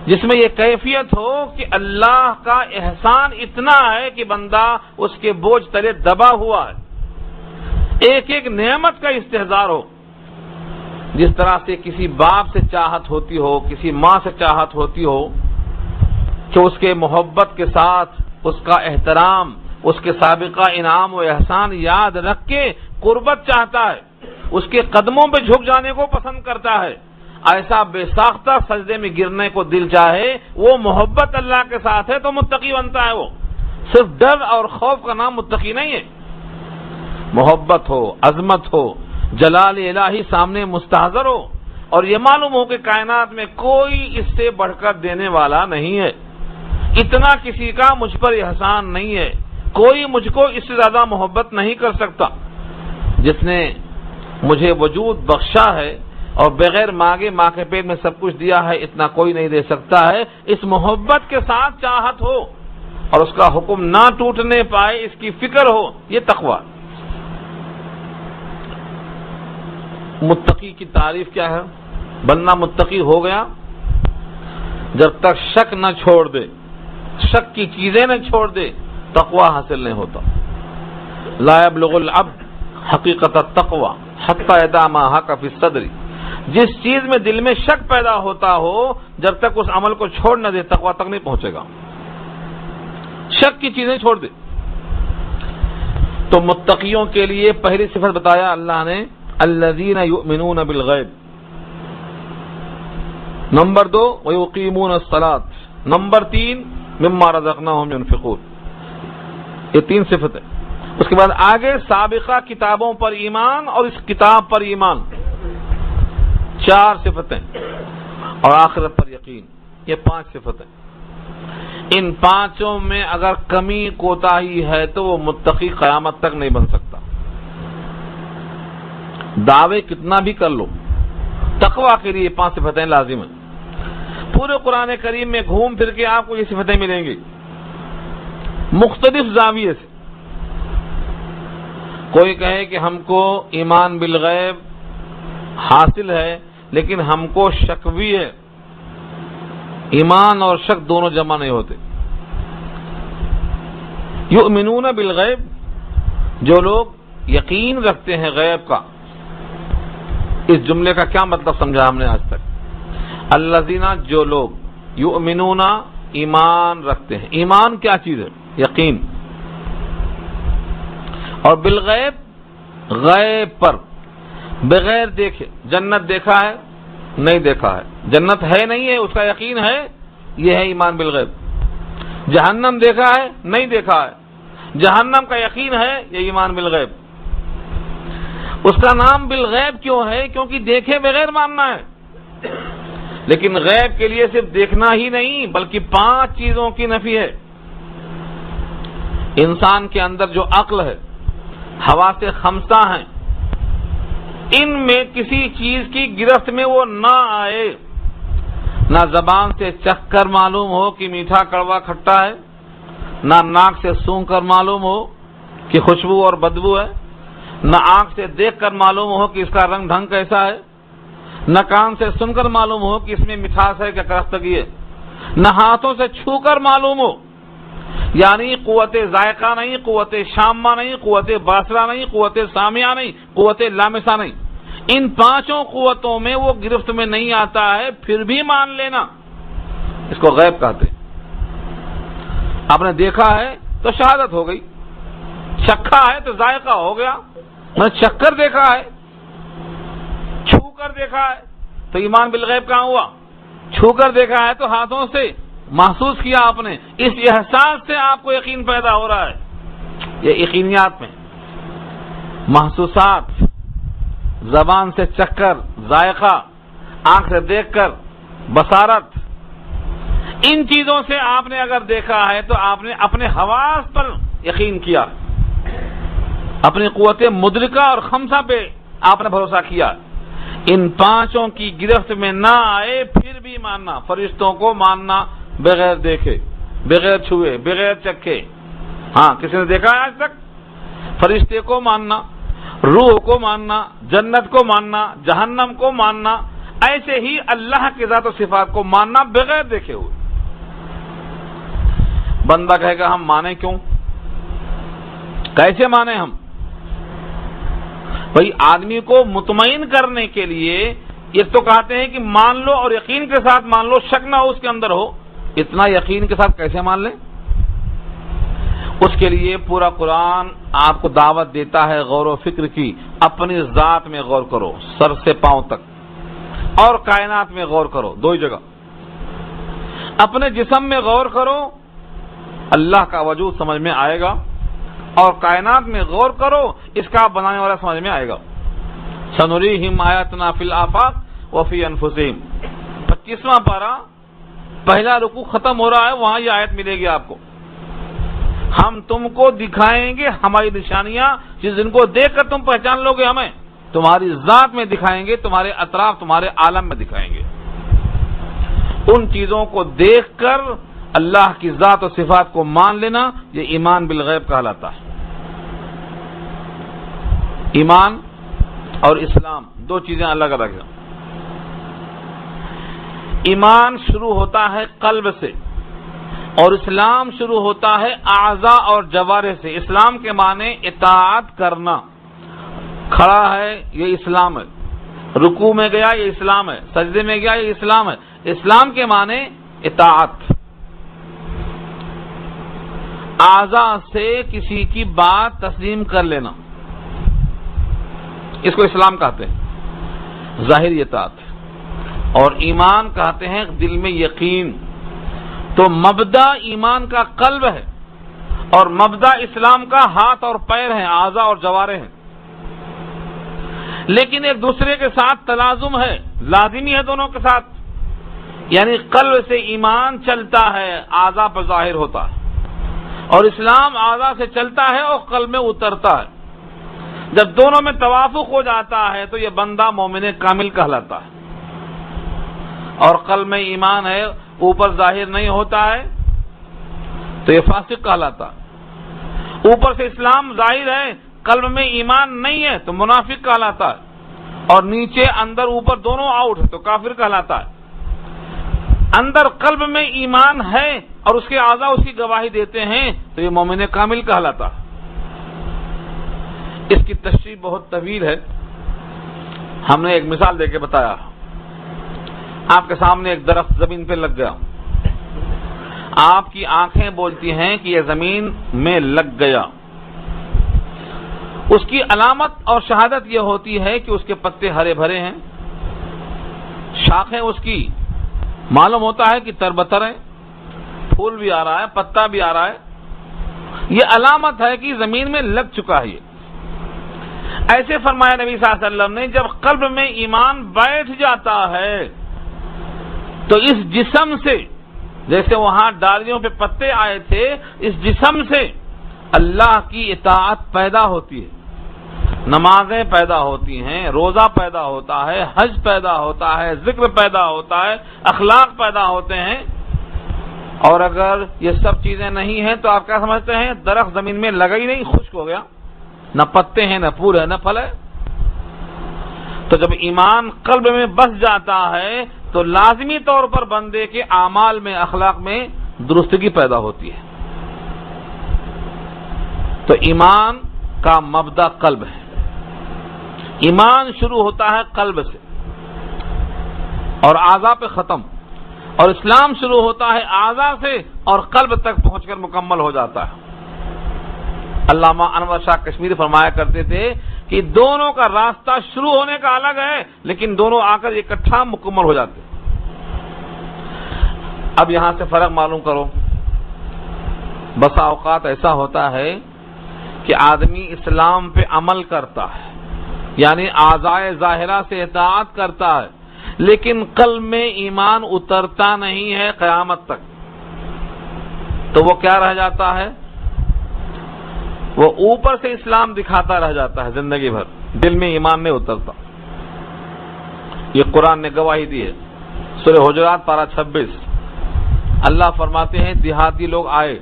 جس میں یہ کیفیت ہو کہ اللہ کا احسان اتنا ہے کہ بندہ اس کے بوجھ تلے دبا ہوا ہے، ایک ایک نعمت کا استحضار ہو۔ جس طرح سے کسی باپ سے چاہت ہوتی ہو، کسی ماں سے چاہت ہوتی ہو کہ اس کے محبت کے ساتھ اس کا احترام، اس کے سابقہ انعام و احسان یاد رکھ کے قربت چاہتا ہے، اس کے قدموں پہ جھک جانے کو پسند کرتا ہے، ایسا بے ساختہ سجدے میں گرنے کو دل چاہے، وہ محبت اللہ کے ساتھ ہے تو متقی بنتا ہے۔ وہ صرف ڈر اور خوف کا نام متقی نہیں ہے۔ محبت ہو، عظمت ہو، جلال الہی سامنے مستحضر ہو، اور یہ معلوم ہو کہ کائنات میں کوئی اس سے بڑھ کر دینے والا نہیں ہے، اتنا کسی کا مجھ پر احسان نہیں ہے، کوئی مجھ کو اس سے زیادہ محبت نہیں کر سکتا۔ جس نے مجھے وجود بخشا ہے، اور بغیر مانگے ماں کے پیٹ میں سب کچھ دیا ہے اتنا کوئی نہیں دے سکتا ہے، اس محبت کے ساتھ چاہت ہو اور اس کا حکم نہ ٹوٹنے پائے اس کی فکر ہو، یہ تقویٰ۔ متقی کی تعریف کیا ہے؟ بندہ متقی ہو گیا جب تک شک نہ چھوڑ دے، شک کی چیزیں نہ چھوڑ دے، تقویٰ حاصل نہیں ہوتا۔ لا يبلغ العبد حقیقت التقویٰ حتی یدع ما حاک فی الصدر، جس چیز میں دل میں شک پیدا ہوتا ہو جب تک اس عمل کو چھوڑ نہ دے تقویٰ تک نہیں پہنچے گا، شک کی چیزیں چھوڑ دے۔ تو متقیوں کے لیے پہلی صفت بتایا اللہ نے، الذین یؤمنون بالغیب، نمبر 2 ویقیمون الصلاۃ، نمبر 3 مما رزقناہم ینفقون، یہ 3 صفت ہے۔ اس کے بعد آگے سابقہ کتابوں پر ایمان اور اس کتاب پر ایمان، 4 صفتیں، اور آخرت پر یقین، یہ 5 صفتیں۔ ان 5 میں اگر کمی کوتاہی ہے تو وہ متقی قیامت تک نہیں بن سکتا۔ دعوے کتنا بھی کر لو، تقویٰ کے لیے 5 صفتیں لازم ہیں۔ پورے قرآن کریم میں گھوم پھر کے آپ کو یہ صفتیں ملیں گی مختلف زاویے سے۔ کوئی کہے کہ ہم کو ایمان بالغیب حاصل ہے لیکن ہم کو شک بھی ہے، ایمان اور شک دونوں جمع نہیں ہوتے۔ یؤمنون بالغیب، جو لوگ یقین رکھتے ہیں غیب کا، اس جملے کا کیا مطلب سمجھا ہم نے آج تک؟ الذین، جو لوگ یؤمنون ایمان رکھتے ہیں، ایمان کیا چیز ہے؟ یقین، اور بالغیب غیب پر، بغیر دیکھے۔ جنت دیکھا ہے نہیں دیکھا ہے، جنت ہے نہیں ہے اس کا یقین ہے، یہ ہے ایمان بالغیب۔ جہنم دیکھا ہے نہیں دیکھا ہے، جہنم کا یقین ہے، یہ ایمان بالغیب۔ اس کا نام بالغیب کیوں ہے؟ کیونکہ دیکھے بغیر ماننا ہے۔ لیکن غیب کے لیے صرف دیکھنا ہی نہیں بلکہ 5 چیزوں کی نفی ہے۔ انسان کے اندر جو عقل ہے، حواس خمسہ ہیں، ان میں کسی چیز کی گرفت میں وہ نہ آئے، نہ زبان سے چکھ کر معلوم ہو کہ میٹھا کڑوا کھٹا ہے، نہ ناک سے سونگھ کر معلوم ہو کہ خوشبو اور بدبو ہے، نہ آنکھ سے دیکھ کر معلوم ہو کہ اس کا رنگ ڈھنگ کیسا ہے، نہ کان سے سن کر معلوم ہو کہ اس میں مٹھاس ہے کہ کرختگی ہے، نہ ہاتھوں سے چھو کر معلوم ہو، یعنی قوت ذائقہ نہیں، قوت شامہ نہیں، قوت باصرہ نہیں، قوت سامعہ نہیں، قوت لامسہ نہیں، ان 5 قوتوں میں وہ گرفت میں نہیں آتا ہے پھر بھی مان لینا، اس کو غیب کہتے ہیں۔ آپ نے دیکھا ہے تو شہادت ہو گئی، چکھا ہے تو ذائقہ ہو گیا، میں نے چکھ کر دیکھا ہے، چھو کر دیکھا ہے تو ایمان بالغیب کہاں ہوا؟ چھو کر دیکھا ہے تو ہاتھوں سے محسوس کیا آپ نے، اس احساس سے آپ کو یقین پیدا ہو رہا ہے۔ یہ یقینیات میں محسوسات، زبان سے چکھ کر ذائقہ، آنکھ سے دیکھ کر بصارت، ان چیزوں سے آپ نے اگر دیکھا ہے تو آپ نے اپنے حواس پر یقین کیا، اپنی قوت مدرکہ اور خمسہ پہ آپ نے بھروسہ کیا۔ ان 5 کی گرفت میں نہ آئے پھر بھی ماننا، فرشتوں کو ماننا بغیر دیکھے، بغیر چھوئے، بغیر چکھے۔ ہاں، کسی نے دیکھا ہے آج تک؟ فرشتے کو ماننا، روح کو ماننا، جنت کو ماننا، جہنم کو ماننا، ایسے ہی اللہ کے ذات و صفات کو ماننا بغیر دیکھے ہوئے۔ بندہ کہے گا ہم مانیں کیوں؟ کیسے مانیں ہم؟ بھئی آدمی کو مطمئن کرنے کے لیے ایک تو کہتے ہیں کہ مان لو اور یقین کے ساتھ مان لو، شک نہ ہو اس کے اندر ہو، اتنا یقین کے ساتھ کیسے مان لیں؟ اس کے لیے پورا قرآن آپ کو دعوت دیتا ہے غور و فکر کی، اپنی ذات میں غور کرو سر سے پاؤں تک، اور کائنات میں غور کرو، 2 ہی جگہ۔ اپنے جسم میں غور کرو، اللہ کا وجود سمجھ میں آئے گا، اور کائنات میں غور کرو، اس کا بنانے والا سمجھ میں آئے گا۔ سنریہم آیاتنا فی الآفاق وفی انفسہم، 25واں پارہ، پہلا رکوع ختم ہو رہا ہے، وہاں یہ آیت ملے گی آپ کو۔ ہم تم کو دکھائیں گے ہماری نشانیاں، جن کو دیکھ کر تم پہچان لو گے ہمیں، تمہاری ذات میں دکھائیں گے، تمہارے اطراف، تمہارے عالم میں دکھائیں گے۔ ان چیزوں کو دیکھ کر اللہ کی ذات و صفات کو مان لینا، یہ ایمان بالغیب کہلاتا ہے۔ ایمان اور اسلام دو چیزیں الگ الگ ہیں۔ ایمان شروع ہوتا ہے قلب سے اور اسلام شروع ہوتا ہے اعضاء اور جوارح سے۔ اسلام کے معنی اطاعت کرنا، کھڑا ہے یہ اسلام ہے، رکوع میں گیا یہ اسلام ہے، سجدے میں گیا یہ اسلام ہے۔ اسلام کے معنی اطاعت، اعضاء سے کسی کی بات تسلیم کر لینا، اس کو اسلام کہتے ہیں، ظاہری اطاعت۔ اور ایمان کہتے ہیں دل میں یقین۔ تو مبدا ایمان کا قلب ہے اور مبدا اسلام کا ہاتھ اور پیر ہیں، اعضاء اور جوارح ہیں، لیکن ایک دوسرے کے ساتھ تلازم ہے، لازمی ہے دونوں کے ساتھ۔ یعنی قلب سے ایمان چلتا ہے، اعضاء پر ظاہر ہوتا ہے، اور اسلام اعضاء سے چلتا ہے اور قلب میں اترتا ہے۔ جب دونوں میں توافق ہو جاتا ہے تو یہ بندہ مومن کامل کہلاتا ہے۔ اور قلب میں ایمان ہے، اوپر ظاہر نہیں ہوتا ہے تو یہ فاسق کہلاتا ہے۔ اوپر سے اسلام ظاہر ہے، قلب میں ایمان نہیں ہے تو منافق کہلاتا ہے، اور نیچے اندر اوپر دونوں آؤٹ ہے تو کافر کہلاتا ہے۔ اندر قلب میں ایمان ہے اور اس کے اعضاء اس کی گواہی دیتے ہیں تو یہ مومن کامل کہلاتا ہے۔ اس کی تشریح بہت طویل ہے، ہم نے ایک مثال دے کے بتایا۔ آپ کے سامنے ایک درخت زمین پہ لگ گیا، آپ کی آنکھیں بولتی ہیں کہ یہ زمین میں لگ گیا۔ اس کی علامت اور شہادت یہ ہوتی ہے کہ اس کے پتے ہرے بھرے ہیں، شاخیں اس کی معلوم ہوتا ہے کہ تربتر ہے، پھول بھی آ رہا ہے، پتا بھی آ رہا ہے۔ یہ علامت ہے کہ زمین میں لگ چکا ہے۔ ایسے فرمایا نبی صلی اللہ علیہ وسلم نے، جب قلب میں ایمان بیٹھ جاتا ہے تو اس جسم سے، جیسے وہاں ڈالیوں پہ پتے آئے تھے، اس جسم سے اللہ کی اطاعت پیدا ہوتی ہے، نمازیں پیدا ہوتی ہیں، روزہ پیدا ہوتا ہے، حج پیدا ہوتا ہے، ذکر پیدا ہوتا ہے، اخلاق پیدا ہوتے ہیں۔ اور اگر یہ سب چیزیں نہیں ہیں تو آپ کیا سمجھتے ہیں؟ درخت زمین میں لگا ہی نہیں، خشک ہو گیا، نہ پتے ہیں، نہ پھول ہے، نہ پھل ہے۔ تو جب ایمان قلب میں بس جاتا ہے تو لازمی طور پر بندے کے اعمال میں، اخلاق میں درستگی پیدا ہوتی ہے۔ تو ایمان کا مبدا قلب ہے، ایمان شروع ہوتا ہے قلب سے اور اعضاء پہ ختم، اور اسلام شروع ہوتا ہے اعضاء سے اور قلب تک پہنچ کر مکمل ہو جاتا ہے۔ علامہ انور شاہ کشمیری فرمایا کرتے تھے کہ دونوں کا راستہ شروع ہونے کا الگ ہے، لیکن دونوں آ کر اکٹھا مکمل ہو جاتے ہیں۔ اب یہاں سے فرق معلوم کرو۔ بسا اوقات ایسا ہوتا ہے کہ آدمی اسلام پہ عمل کرتا ہے، یعنی اعضائے ظاہرہ سے اطاعت کرتا ہے، لیکن قلب میں ایمان اترتا نہیں ہے قیامت تک۔ تو وہ کیا رہ جاتا ہے؟ وہ اوپر سے اسلام دکھاتا رہ جاتا ہے زندگی بھر، دل میں ایمان نہیں اترتا۔ یہ قرآن نے گواہی دی ہے، سورہ حجرات پارہ 26۔ اللہ فرماتے ہیں دیہاتی لوگ آئے،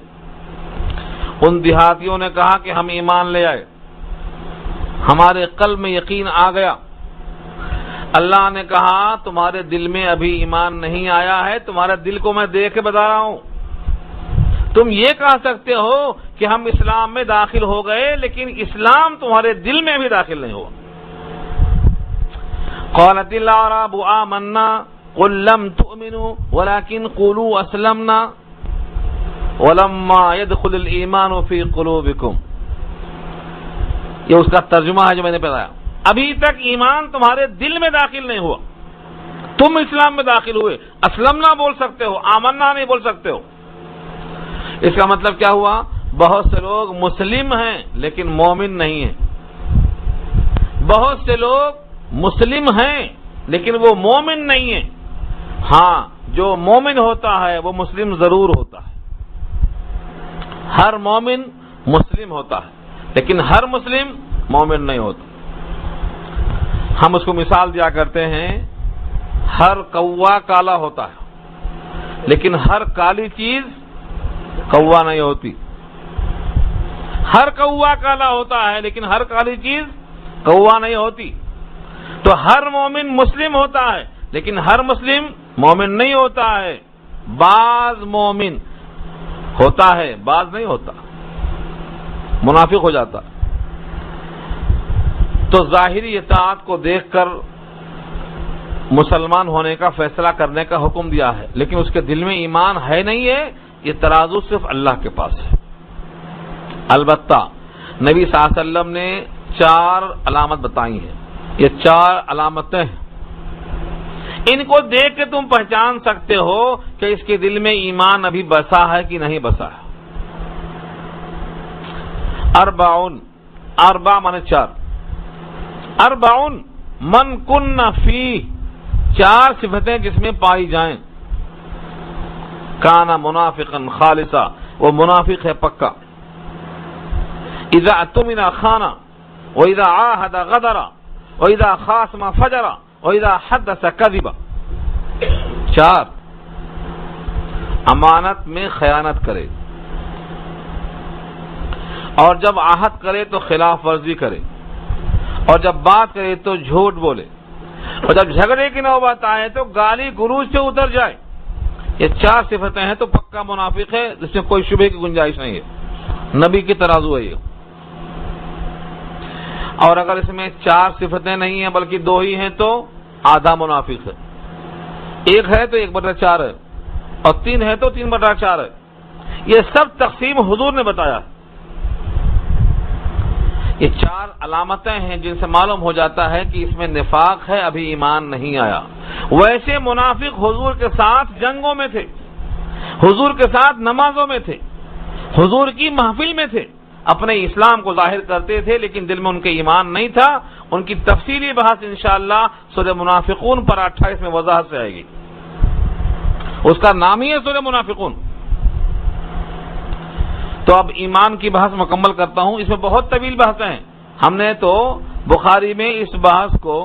ان دیہاتیوں نے کہا کہ ہم ایمان لے آئے، ہمارے قلب میں یقین آ گیا۔ اللہ نے کہا تمہارے دل میں ابھی ایمان نہیں آیا ہے، تمہارے دل کو میں دیکھ کے بتا رہا ہوں۔ تم یہ کہہ سکتے ہو کہ ہم اسلام میں داخل ہو گئے، لیکن اسلام تمہارے دل میں بھی داخل نہیں ہوا۔ قالت الاعراب آمنا قل لم تؤمنوا ولكن قولوا اسلمنا ولما يدخل الايمان في قلوبكم۔ یہ اس کا ترجمہ ہے جو میں نے بتایا۔ ابھی تک ایمان تمہارے دل میں داخل نہیں ہوا، تم اسلام میں داخل ہوئے، اسلمنا بول سکتے ہو، آمنا نہیں بول سکتے ہو۔ اس کا مطلب کیا ہوا؟ بہت سے لوگ مسلم ہیں لیکن مومن نہیں ہیں، بہت سے لوگ مسلم ہیں لیکن وہ مومن نہیں ہیں۔ ہاں، جو مومن ہوتا ہے وہ مسلم ضرور ہوتا ہے، ہر مومن مسلم ہوتا ہے لیکن ہر مسلم مومن نہیں ہوتا۔ ہم اس کو مثال دیا کرتے ہیں، ہر کوا کالا ہوتا ہے لیکن ہر کالی چیز کوا نہیں ہوتی. ہر کوا کالا ہوتا ہے لیکن ہر کالی چیز کوا نہیں ہوتی. تو ہر مومن مسلم ہوتا ہے لیکن ہر مسلم مومن نہیں ہوتا ہے. بعض مومن ہوتا ہے بعض نہیں ہوتا، منافق ہو جاتا. تو ظاہری اطاعت کو دیکھ کر مسلمان ہونے کا فیصلہ کرنے کا حکم دیا ہے، لیکن اس کے دل میں ایمان ہے نہیں ہے، یہ ترازو صرف اللہ کے پاس ہے. البتہ نبی صلی اللہ علیہ وسلم نے 4 علامت بتائی ہیں. یہ 4 علامتیں ہیں، ان کو دیکھ کے تم پہچان سکتے ہو کہ اس کے دل میں ایمان ابھی بسا ہے کہ نہیں بسا ہے. 4 مانے 4. 4 من کن فی، 4 صفتیں جس میں پائی جائیں. کانا منافقا خالصا، وہ منافق ہے پکا. اذا اؤتمن خان، واذا عاهد غدر، واذا خاصم فجر، واذا حدث كذب. 4 امانت میں خیانت کرے، اور جب عہد کرے تو خلاف ورزی کرے، اور جب بات کرے تو جھوٹ بولے، اور جب جھگڑے کی نوبت آئے تو گالی گلوچ سے اتر جائے. یہ 4 صفتیں ہیں تو پکا منافق ہے، جس میں کوئی شبہ کی گنجائش نہیں ہے. نبی کی ترازو ہے یہ. اور اگر اس میں 4 صفتیں نہیں ہیں بلکہ 2 ہی ہیں تو آدھا منافق ہے. 1 ہے تو 1/4 ہے، اور 3 ہے تو 3/4 ہے. یہ سب تقسیم حضور نے بتایا. یہ 4 علامتیں ہیں جن سے معلوم ہو جاتا ہے کہ اس میں نفاق ہے، ابھی ایمان نہیں آیا. ویسے منافق حضور کے ساتھ جنگوں میں تھے، حضور کے ساتھ نمازوں میں تھے، حضور کی محفل میں تھے، اپنے اسلام کو ظاہر کرتے تھے لیکن دل میں ان کے ایمان نہیں تھا. ان کی تفصیلی بحث انشاءاللہ سورہ منافقون پر 28 میں وضاحت سے آئے گی. اس کا نام ہی ہے سورہ منافقون. تو اب ایمان کی بحث مکمل کرتا ہوں. اس میں بہت طویل بحثیں ہیں. ہم نے تو بخاری میں اس بحث کو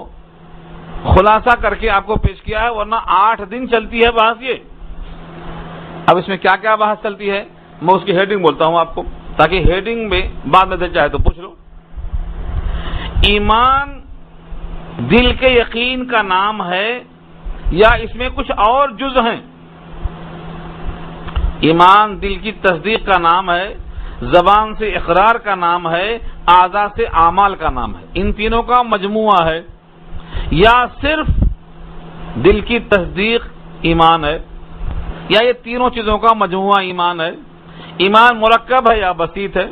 خلاصہ کر کے آپ کو پیش کیا ہے، ورنہ 8 دن چلتی ہے بحث یہ. اب اس میں کیا کیا بحث چلتی ہے میں اس کی ہیڈنگ بولتا ہوں آپ کو، تاکہ ہیڈنگ میں بعد میں دل چاہے تو پوچھ لو. ایمان دل کے یقین کا نام ہے یا اس میں کچھ اور جز ہیں؟ ایمان دل کی تصدیق کا نام ہے، زبان سے اقرار کا نام ہے، اعضاء سے اعمال کا نام ہے. ان تینوں کا مجموعہ ہے، یا صرف دل کی تصدیق ایمان ہے، یا یہ تینوں چیزوں کا مجموعہ ایمان ہے؟ ایمان مرکب ہے یا بسیط ہے؟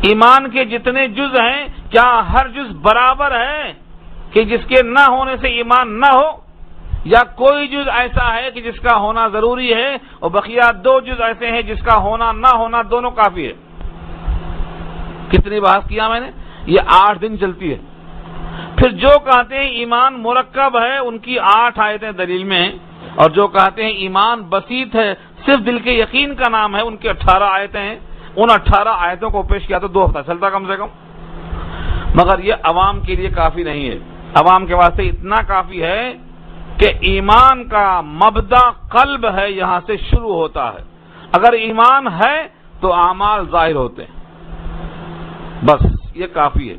ایمان کے جتنے جز ہیں کیا ہر جز برابر ہے کہ جس کے نہ ہونے سے ایمان نہ ہو، یا کوئی جز ایسا ہے کہ جس کا ہونا ضروری ہے اور بقیہ 2 جز ایسے ہیں جس کا ہونا نہ ہونا دونوں کافی ہے؟ کتنی بحث کیا میں نے؟ یہ 8 دن چلتی ہے. پھر جو کہتے ہیں ایمان مرکب ہے ان کی 8 آیتیں دلیل میں ہیں، اور جو کہتے ہیں ایمان بسیط ہے صرف دل کے یقین کا نام ہے ان کی 18 آیتیں ہیں. ان 18 آیتوں کو پیش کیا تو 2 ہفتہ چلتا کم سے کم. مگر یہ عوام کے لیے کافی نہیں ہے. عوام کے واسطے اتنا کافی ہے کہ ایمان کا مبدا قلب ہے، یہاں سے شروع ہوتا ہے. اگر ایمان ہے تو اعمال ظاہر ہوتے ہیں، بس یہ کافی ہے.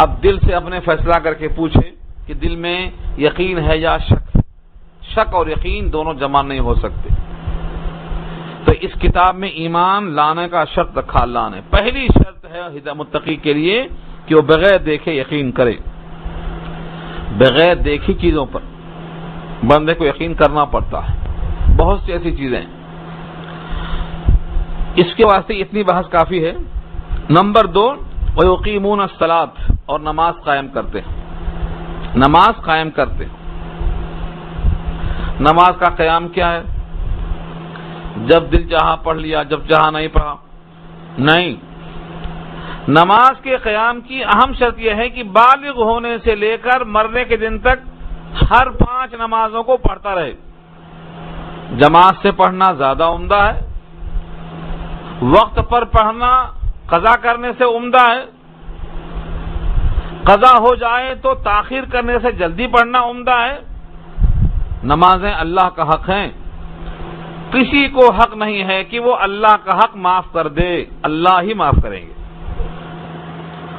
اب دل سے اپنے فیصلہ کر کے پوچھیں کہ دل میں یقین ہے یا شک. شک اور یقین دونوں جمع نہیں ہو سکتے. تو اس کتاب میں ایمان لانے کا شرط رکھا اللہ نے. پہلی شرط ہے ہدایت متقی کے لیے کہ وہ بغیر دیکھے یقین کرے. بغیر دیکھی چیزوں پر بندے کو یقین کرنا پڑتا ہے. بہت سی ایسی چیزیں، اس کے واسطے اتنی بحث کافی ہے. نمبر 2، وَيُقِيمُونَ الصَّلَاةَ، اور نماز قائم کرتے ہیں. نماز قائم کرتے ہیں. نماز کا قیام کیا ہے؟ جب دل چاہا پڑھ لیا، جب چاہا نہیں پڑھا، نہیں. نماز کے قیام کی اہم شرط یہ ہے کہ بالغ ہونے سے لے کر مرنے کے دن تک ہر 5 نمازوں کو پڑھتا رہے. جماعت سے پڑھنا زیادہ عمدہ ہے، وقت پر پڑھنا قضا کرنے سے عمدہ ہے. قضا ہو جائے تو تاخیر کرنے سے جلدی پڑھنا عمدہ ہے۔ نمازیں اللہ کا حق ہیں، کسی کو حق نہیں ہے کہ وہ اللہ کا حق معاف کر دے، اللہ ہی معاف کریں گے۔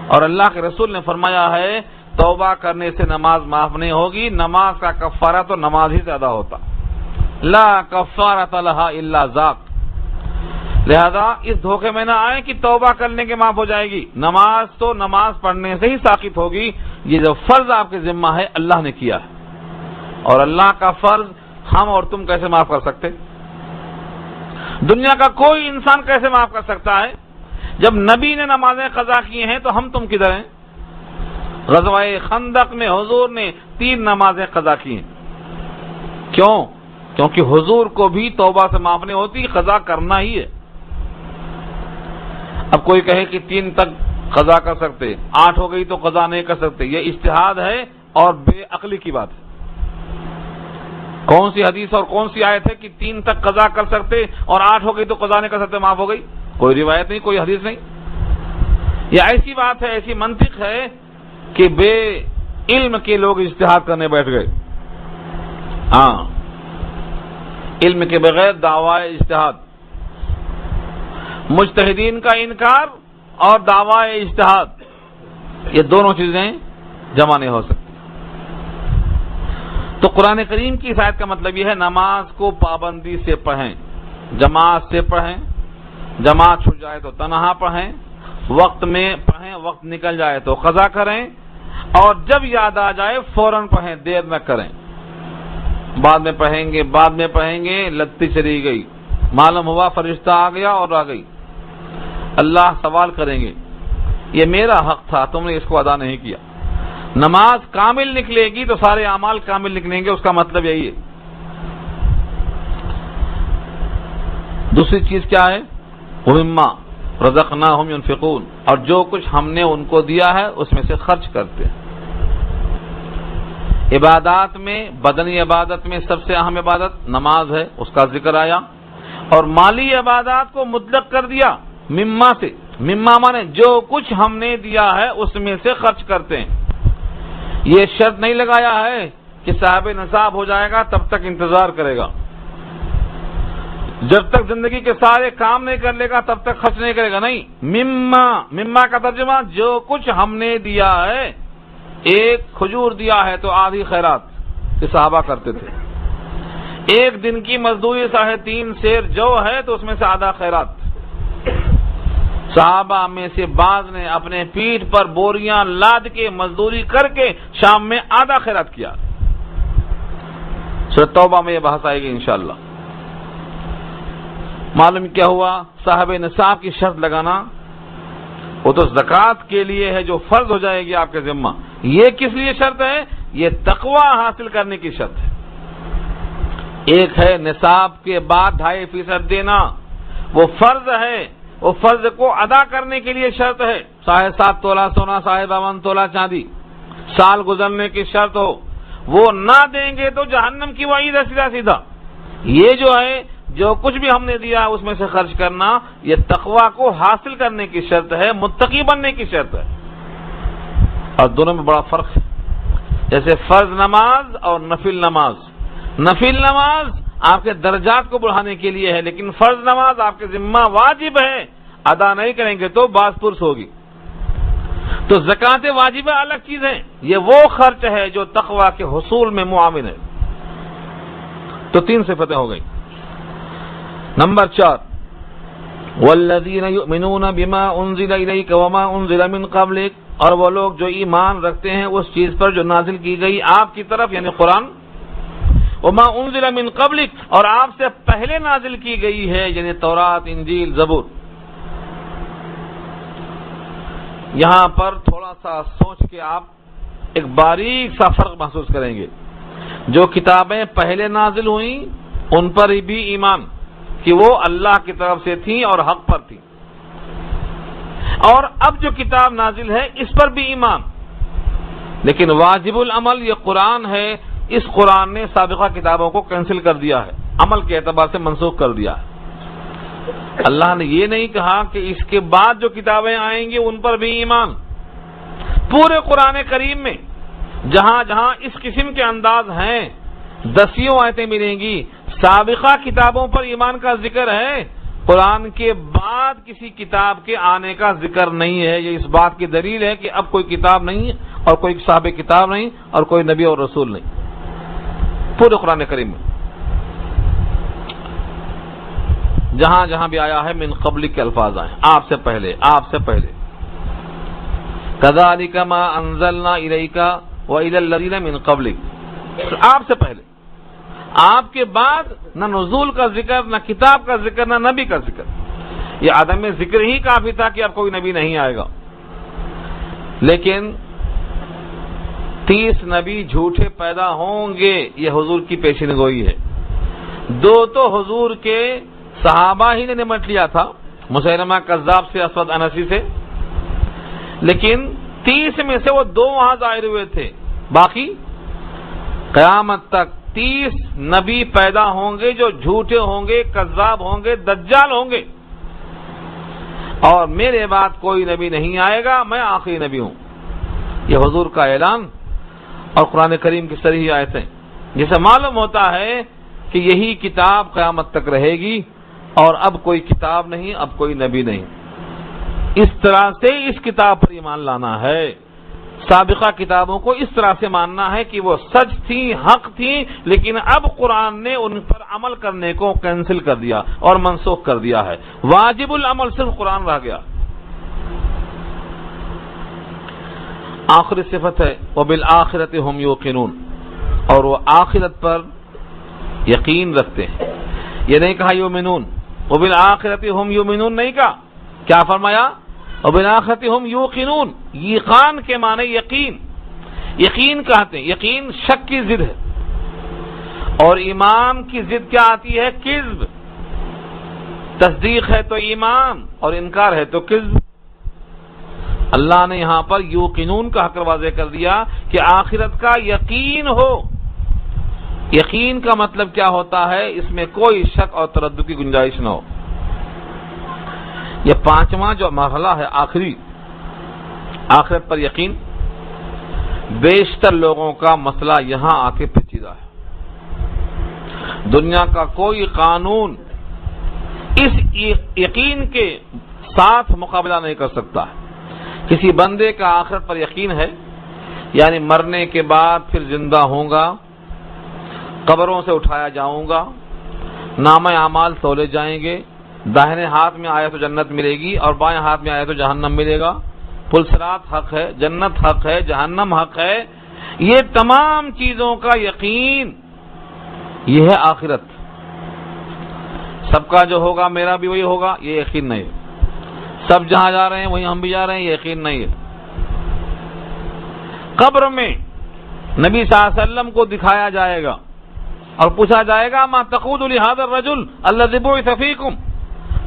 اور اللہ کے رسول نے فرمایا ہے توبہ کرنے سے نماز معاف نہیں ہوگی، نماز کا کفارہ تو نماز ہی سے ادا ہوتا، لا کفارۃ لہا الا ذاک۔ لہذا اس دھوکے میں نہ آئے کہ توبہ کرنے کے معاف ہو جائے گی، نماز تو نماز پڑھنے سے ہی ساقط ہوگی۔ یہ جو فرض آپ کے ذمہ ہے اللہ نے کیا ہے، اور اللہ کا فرض ہم اور تم کیسے معاف کر سکتے؟ دنیا کا کوئی انسان کیسے معاف کر سکتا ہے؟ جب نبی نے نمازیں قضا کی ہیں تو ہم تم کدھر ہیں؟ غزوہ خندق میں حضور نے 3 نمازیں قضا کی ہیں۔ کیوں؟ کیونکہ حضور کو بھی توبہ سے معاف نہیں ہوتی، قضا کرنا ہی ہے۔ اب کوئی کہے کہ 3 تک قضا کر سکتے، 8 ہو گئی تو قضا نہیں کر سکتے، یہ اجتہاد ہے اور بے عقلی کی بات ہے۔ کون سی حدیث اور کون سی آیت ہے کہ 3 تک قضا کر سکتے اور 8 ہو گئی تو قضا نہیں کر سکتے، معاف ہو گئی؟ کوئی روایت نہیں، کوئی حدیث نہیں۔ یہ ایسی بات ہے، ایسی منطق ہے کہ بے علم کے لوگ اجتہاد کرنے بیٹھ گئے۔ ہاں، علم کے بغیر دعوی اجتہاد، مجتہدین کا انکار اور دعوی اجتہاد، یہ دونوں چیزیں جمع نہیں ہو سکتی۔ تو قرآن کریم کی اس آیت کا مطلب یہ ہے نماز کو پابندی سے پڑھیں، جماعت سے پڑھیں، جماعت چھوٹ جائے تو تنہا پڑھیں، وقت میں پڑھیں، وقت نکل جائے تو قضا کریں، اور جب یاد آ جائے فوراً پڑھیں، دیر نہ کریں۔ بعد میں پڑھیں گے لتی چلی گئی، معلوم ہوا فرشتہ آ گیا اور آ گئی، اللہ سوال کریں گے یہ میرا حق تھا، تم نے اس کو ادا نہیں کیا۔ نماز کامل نکلے گی تو سارے اعمال کامل نکلیں گے، اس کا مطلب یہی ہے۔ دوسری چیز کیا ہے؟ وَمِمَّا رَزَقْنَاهُمْ يُنْفِقُونَ، اور جو کچھ ہم نے ان کو دیا ہے اس میں سے خرچ کرتے ہیں۔ عبادات میں، بدنی عبادت میں سب سے اہم عبادت نماز ہے، اس کا ذکر آیا، اور مالی عبادات کو مطلق کر دیا مما سے۔ مما مانے جو کچھ ہم نے دیا ہے اس میں سے خرچ کرتے ہیں۔ یہ شرط نہیں لگایا ہے کہ صاحب نصاب ہو جائے گا تب تک انتظار کرے گا، جب تک زندگی کے سارے کام نہیں کر لے گا تب تک خرچ نہیں کرے گا، نہیں۔ مما کا ترجمہ جو کچھ ہم نے دیا ہے، ایک کھجور دیا ہے تو آدھی خیرات کہ صحابہ کرتے تھے، ایک دن کی مزدوری 3.5 سیر جو ہے تو اس میں سے آدھا خیرات۔ صحابہ میں سے بعض نے اپنے پیٹھ پر بوریاں لاد کے مزدوری کر کے شام میں آدھا خیرات کیا۔ سورۃ توبہ میں یہ بحث آئے گی انشاءاللہ۔ معلوم کیا ہوا؟ صاحب نصاب کی شرط لگانا وہ تو زکوٰۃ کے لیے ہے جو فرض ہو جائے گی آپ کے ذمہ۔ یہ کس لیے شرط ہے؟ یہ تقوی حاصل کرنے کی شرط ہے۔ ایک ہے نصاب کے بعد 2.5% دینا، وہ فرض ہے، وہ فرض کو ادا کرنے کے لیے شرط ہے۔ 7.5 تولہ سونا، 52 تولہ چاندی، سال گزرنے کی شرط ہو، وہ نہ دیں گے تو جہنم کی وعید ہے سیدھا سیدھا۔ یہ جو ہے جو کچھ بھی ہم نے دیا اس میں سے خرچ کرنا، یہ تقوی کو حاصل کرنے کی شرط ہے، متقی بننے کی شرط ہے، اور دونوں میں بڑا فرق ہے۔ جیسے فرض نماز اور نفل نماز، نفل نماز آپ کے درجات کو بڑھانے کے لیے ہے، لیکن فرض نماز آپ کے ذمہ واجب ہے، ادا نہیں کریں گے تو باز پرس ہوگی۔ تو زکوٰۃ واجبہ الگ چیز ہے، یہ وہ خرچ ہے جو تقوی کے حصول میں معاون ہے۔ تو 3 صفتیں ہو گئی۔ نمبر 4، والذین یؤمنون بما انزل الیک وما انزل من قبلک، اور وہ لوگ جو ایمان رکھتے ہیں اس چیز پر جو نازل کی گئی آپ کی طرف یعنی قرآن، وما انزل من قبلک، اور آپ سے پہلے نازل کی گئی ہے یعنی تورات، انجیل، زبور۔ یہاں پر تھوڑا سا سوچ کے آپ ایک باریک سا فرق محسوس کریں گے۔ جو کتابیں پہلے نازل ہوئیں ان پر بھی ایمان کہ وہ اللہ کی طرف سے تھیں اور حق پر تھیں، اور اب جو کتاب نازل ہے اس پر بھی ایمان، لیکن واجب العمل یہ قرآن ہے، اس قرآن نے سابقہ کتابوں کو کینسل کر دیا ہے، عمل کے اعتبار سے منسوخ کر دیا ہے۔ اللہ نے یہ نہیں کہا کہ اس کے بعد جو کتابیں آئیں گی ان پر بھی ایمان، پورے قرآن کریم میں جہاں جہاں اس قسم کے انداز ہیں 10 آیتیں ملیں گی. سابقہ کتابوں پر ایمان کا ذکر ہے، قرآن کے بعد کسی کتاب کے آنے کا ذکر نہیں ہے. یہ اس بات کی دلیل ہے کہ اب کوئی کتاب نہیں اور کوئی صاحب کتاب نہیں اور کوئی نبی اور رسول نہیں پورے قرآن کریم میں. جہاں جہاں بھی آیا ہے من قبل کے الفاظ آئے، آپ سے پہلے، آپ سے پہلے. کذالک ما انزلنا الیک وإلی الذین من قبلک، آپ سے پہلے. آپ کے بعد نہ نزول کا ذکر، نہ کتاب کا ذکر، نہ نبی کا ذکر. یہ عدم ذکر ہی کافی تھا کہ اب کوئی نبی نہیں آئے گا. لیکن 30 نبی جھوٹے پیدا ہوں گے، یہ حضور کی پیشین گوئی ہے. 2 تو حضور کے صحابہ ہی نے نمٹ لیا تھا، مسیلمہ کذاب سے، اسود انسی سے. لیکن 30 میں سے وہ 2 وہاں ظاہر ہوئے تھے. باقی قیامت تک 30 نبی پیدا ہوں گے جو جھوٹے ہوں گے، کذاب ہوں گے، دجال ہوں گے. اور میرے بعد کوئی نبی نہیں آئے گا، میں آخری نبی ہوں. یہ حضور کا اعلان اور قرآن کریم کی صریح آیتیں، جسے معلوم ہوتا ہے کہ یہی کتاب قیامت تک رہے گی اور اب کوئی کتاب نہیں، اب کوئی نبی نہیں. اس طرح سے اس کتاب پر ایمان لانا ہے. سابقہ کتابوں کو اس طرح سے ماننا ہے کہ وہ سچ تھی، حق تھی، لیکن اب قرآن نے ان پر عمل کرنے کو کینسل کر دیا اور منسوخ کر دیا ہے. واجب العمل صرف قرآن رہ گیا. آخری صفت ہے وبالآخرۃ ہم یوقنون، اور وہ آخرت پر یقین رکھتے ہیں. یہ نہیں کہا یؤمنون، وبالآخرۃ ہم یؤمنون نہیں کہا. کیا فرمایا؟ وبالآخرۃ ہم یوقنون. یقین کے معنی یقین. یقین کہتے ہیں، یقین شک کی ضد ہے، اور ایمان کی ضد کیا آتی ہے؟ کذب. تصدیق ہے تو ایمان اور انکار ہے تو کذب. اللہ نے یہاں پر یوقنون کا حق واضح کر دیا کہ آخرت کا یقین ہو. یقین کا مطلب کیا ہوتا ہے؟ اس میں کوئی شک اور تردد کی گنجائش نہ ہو. یہ 5واں جو مرحلہ ہے آخری، آخرت پر یقین، بیشتر لوگوں کا مسئلہ یہاں آ کے پیچیدہ ہے. دنیا کا کوئی قانون اس یقین کے ساتھ مقابلہ نہیں کر سکتا. کسی بندے کا آخرت پر یقین ہے، یعنی مرنے کے بعد پھر زندہ ہوں گا، قبروں سے اٹھایا جاؤں گا، نامہ اعمال تولے جائیں گے، داہنے ہاتھ میں آئے تو جنت ملے گی اور بائیں ہاتھ میں آئے تو جہنم ملے گا. پل صراط حق ہے، جنت حق ہے، جہنم حق ہے. یہ تمام چیزوں کا یقین، یہ ہے آخرت. سب کا جو ہوگا میرا بھی وہی ہوگا، یہ یقین نہیں ہے. سب جہاں جا رہے ہیں وہیں ہم بھی جا رہے ہیں، یہ یقین نہیں ہے. قبر میں نبی صلی اللہ علیہ وسلم کو دکھایا جائے گا اور پوچھا جائے گا ما تقول لهذا الرجل الذي بعث فيكم،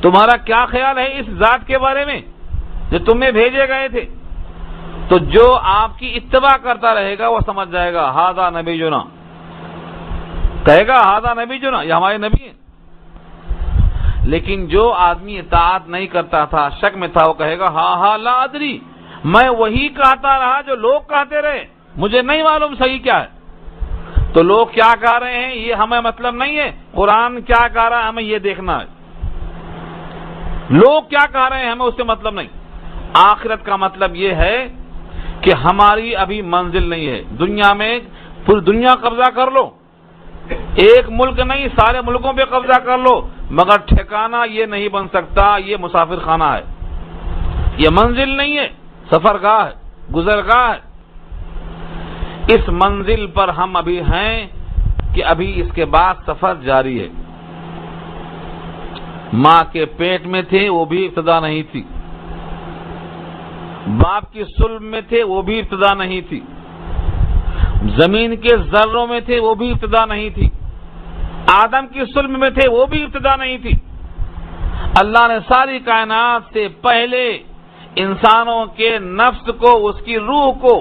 تمہارا کیا خیال ہے اس ذات کے بارے میں جو تمہیں بھیجے گئے تھے؟ تو جو آپ کی اتباع کرتا رہے گا وہ سمجھ جائے گا ھذا نبینا، کہے گا ھذا نبینا، یہ ہمارے نبی ہیں. لیکن جو آدمی اطاعت نہیں کرتا تھا، شک میں تھا، وہ کہے گا ہاں لا ادری، میں وہی کہتا رہا جو لوگ کہتے رہے، مجھے نہیں معلوم صحیح کیا ہے. تو لوگ کیا کہہ رہے ہیں یہ ہمیں مطلب نہیں ہے، قرآن کیا کہہ رہا ہے ہمیں یہ دیکھنا ہے. لوگ کیا کہہ رہے ہیں ہمیں اس سے مطلب نہیں. آخرت کا مطلب یہ ہے کہ ہماری ابھی منزل نہیں ہے. دنیا میں پوری دنیا قبضہ کر لو، ایک ملک نہیں سارے ملکوں پہ قبضہ کر لو، مگر ٹھکانہ یہ نہیں بن سکتا. یہ مسافر خانہ ہے، یہ منزل نہیں ہے، سفرگاہ ہے، گزرگاہ ہے. اس منزل پر ہم ابھی ہیں کہ ابھی اس کے بعد سفر جاری ہے. ماں کے پیٹ میں تھے وہ بھی ابتدا نہیں تھی، باپ کی صلب میں تھے وہ بھی ابتدا نہیں تھی، زمین کے ذروں میں تھے وہ بھی ابتدا نہیں تھی، آدم کی صلب میں تھے وہ بھی ابتدا نہیں تھی. اللہ نے ساری کائنات سے پہلے انسانوں کے نفس کو، اس کی روح کو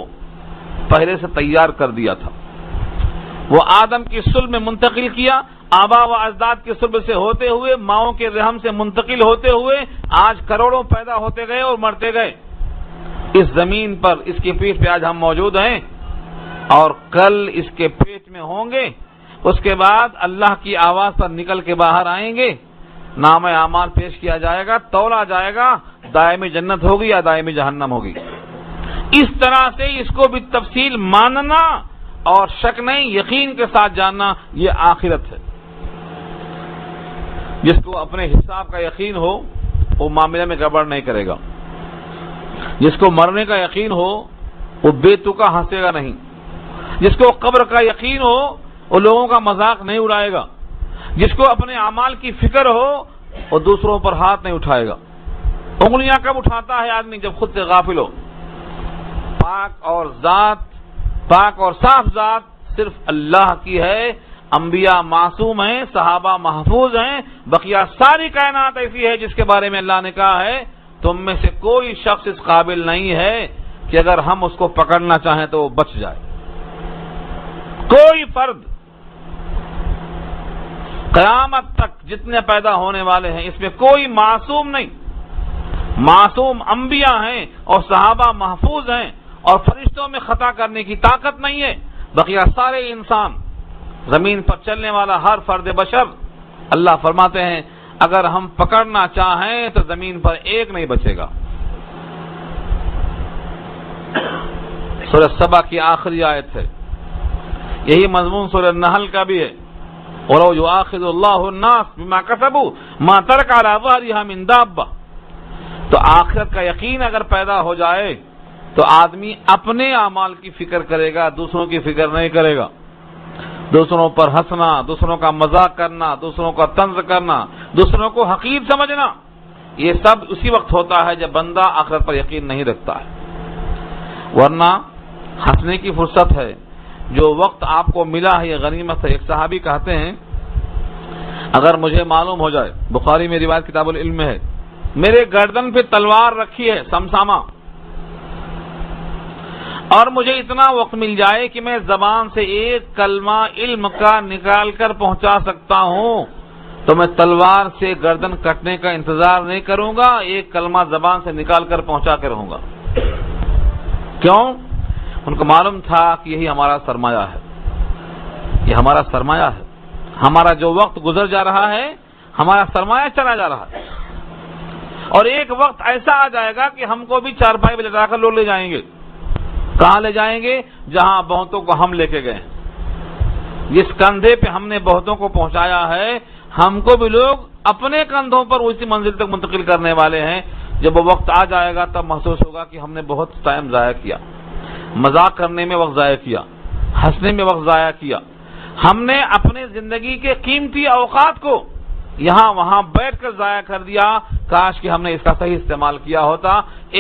پہلے سے تیار کر دیا تھا. وہ آدم کی صلب میں منتقل کیا، آبا و اجداد کی صلب سے ہوتے ہوئے، ماؤں کے رحم سے منتقل ہوتے ہوئے آج کروڑوں پیدا ہوتے گئے اور مرتے گئے. اس زمین پر اس کی پیٹھ پہ آج ہم موجود ہیں اور کل اس کے پیٹ میں ہوں گے، اس کے بعد اللہ کی آواز پر نکل کے باہر آئیں گے، نام اعمال پیش کیا جائے گا، تولا جائے گا، دائمی جنت ہوگی یا دائمی جہنم ہوگی۔ اس طرح سے اس کو بھی تفصیل ماننا اور شک نہیں یقین کے ساتھ جاننا، یہ آخرت ہے۔ جس کو اپنے حساب کا یقین ہو وہ معاملے میں گڑبڑ نہیں کرے گا، جس کو مرنے کا یقین ہو وہ بے تکا ہنسے گا نہیں، جس کو قبر کا یقین ہو وہ لوگوں کا مذاق نہیں اڑائے گا، جس کو اپنے اعمال کی فکر ہو وہ دوسروں پر ہاتھ نہیں اٹھائے گا۔ انگلیاں کب اٹھاتا ہے آدمی؟ جب خود سے غافل ہو۔ پاک اور صاف ذات صرف اللہ کی ہے، انبیاء معصوم ہیں، صحابہ محفوظ ہیں، بقیہ ساری کائنات ایسی ہے جس کے بارے میں اللہ نے کہا ہے تم میں سے کوئی شخص اس قابل نہیں ہے کہ اگر ہم اس کو پکڑنا چاہیں تو وہ بچ جائے۔ کوئی فرد قیامت تک جتنے پیدا ہونے والے ہیں اس میں کوئی معصوم نہیں، معصوم انبیاء ہیں اور صحابہ محفوظ ہیں اور فرشتوں میں خطا کرنے کی طاقت نہیں ہے، بقیہ سارے انسان، زمین پر چلنے والا ہر فرد بشر، اللہ فرماتے ہیں اگر ہم پکڑنا چاہیں تو زمین پر ایک نہیں بچے گا۔ سورہ سبا کی آخری آیت ہے، یہی مضمون سورہ نحل کا بھی ہے، وَلَوْ يُؤَاخِذُ اللَّهُ النَّاسَ بِمَا كَسَبُوا مَا تَرَكَ عَلَىٰ ظَهْرِهَا مِن دَابَّةٍ۔ تو آخرت کا یقین اگر پیدا ہو جائے تو آدمی اپنے اعمال کی فکر کرے گا، دوسروں کی فکر نہیں کرے گا۔ دوسروں پر ہنسنا، دوسروں کا مذاق کرنا، دوسروں کا طنز کرنا، دوسروں کو حقیر سمجھنا، یہ سب اسی وقت ہوتا ہے جب بندہ آخرت پر یقین نہیں رکھتا ہے۔ ورنہ ہنسنے کی فرصت ہے، جو وقت آپ کو ملا ہے یہ غنیمت ہے۔ ایک صحابی کہتے ہیں اگر مجھے معلوم ہو جائے، بخاری میں روایت کتاب العلم میں ہے، میرے گردن پہ تلوار رکھی ہے سمسامہ، اور مجھے اتنا وقت مل جائے کہ میں زبان سے ایک کلمہ علم کا نکال کر پہنچا سکتا ہوں تو میں تلوار سے گردن کٹنے کا انتظار نہیں کروں گا، ایک کلمہ زبان سے نکال کر پہنچا کے رہوں گا۔ کیوں؟ ان کو معلوم تھا کہ یہی ہمارا سرمایہ ہے، یہ ہمارا سرمایہ ہے، ہمارا جو وقت گزر جا رہا ہے ہمارا سرمایہ چلا جا رہا ہے، اور ایک وقت ایسا آ جائے گا کہ ہم کو بھی چارپائی پہ لٹا کر لوگ لے جائیں گے۔ کہاں لے جائیں گے؟ جہاں بہتوں کو ہم لے کے گئے، جس کندھے پہ ہم نے بہتوں کو پہنچایا ہے ہم کو بھی لوگ اپنے کندھوں پر اسی منزل تک منتقل کرنے والے ہیں۔ جب وہ وقت آ جائے گا تب محسوس ہوگا کہ ہم نے بہت ٹائم ضائع کیا، مذاق کرنے میں وقت ضائع کیا، ہنسنے میں وقت ضائع کیا، ہم نے اپنے زندگی کے قیمتی اوقات کو یہاں وہاں بیٹھ کر ضائع کر دیا، کاش کہ ہم نے اس کا صحیح استعمال کیا ہوتا،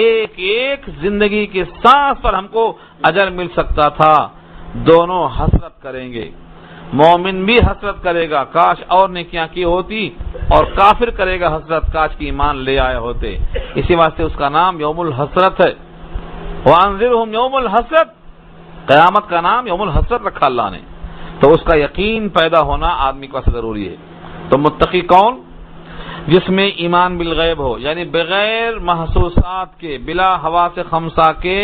ایک ایک زندگی کے سانس پر ہم کو اجر مل سکتا تھا۔ دونوں حسرت کریں گے، مومن بھی حسرت کرے گا کاش اور نیکیاں کی ہوتی، اور کافر کرے گا حسرت کاش کی ایمان لے آئے ہوتے۔ اسی واسطے اس کا نام یوم الحسرت ہے۔ وَأَنذِرْهُمْ يَوْمَ الْحَسْرَةِ، قیامت کا نام یوم الحسرت رکھا اللہ نے، تو اس کا یقین پیدا ہونا آدمی کو ضروری ہے۔ تو متقی کون؟ جس میں ایمان بالغیب ہو، یعنی بغیر محسوسات کے، بلا حواس خمسہ کے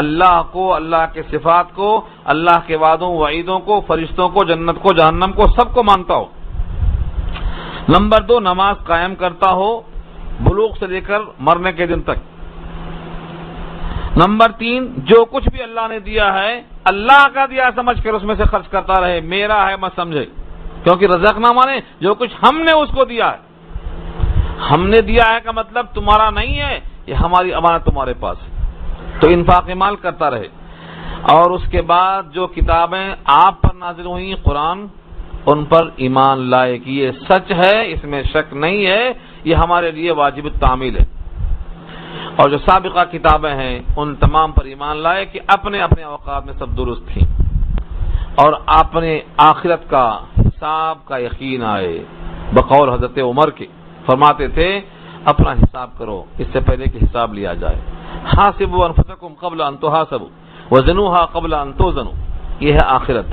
اللہ کو، اللہ کے صفات کو، اللہ کے وعدوں وعیدوں کو، فرشتوں کو، جنت کو، جہنم کو، سب کو مانتا ہو۔ نمبر 2، نماز قائم کرتا ہو بلوغ سے لے کر مرنے کے دن تک۔ نمبر 3، جو کچھ بھی اللہ نے دیا ہے اللہ کا دیا سمجھ کر اس میں سے خرچ کرتا رہے، میرا ہے مت سمجھے، کیونکہ رزق نہ مانے جو کچھ ہم نے اس کو دیا ہے۔ ہم نے دیا ہے کا مطلب تمہارا نہیں ہے، یہ ہماری امانت تمہارے پاس ہے، تو انفاق مال کرتا رہے۔ اور اس کے بعد جو کتابیں آپ پر نازل ہوئی قرآن، ان پر ایمان لائے کہ یہ سچ ہے، اس میں شک نہیں ہے، یہ ہمارے لیے واجب التعمیل ہے۔ اور جو سابقہ کتابیں ہیں ان تمام پر ایمان لائے کہ اپنے اپنے اوقات میں سب درست تھیں، اور اپنے آخرت کا حساب کا یقین آئے۔ بقول حضرت عمر کے فرماتے تھے اپنا حساب کرو اس سے پہلے کہ حساب لیا جائے۔ حاسبوا انفسکم قبل ان تحاسبوا وزنوها قبل ان توزنوا، یہ ہے آخرت۔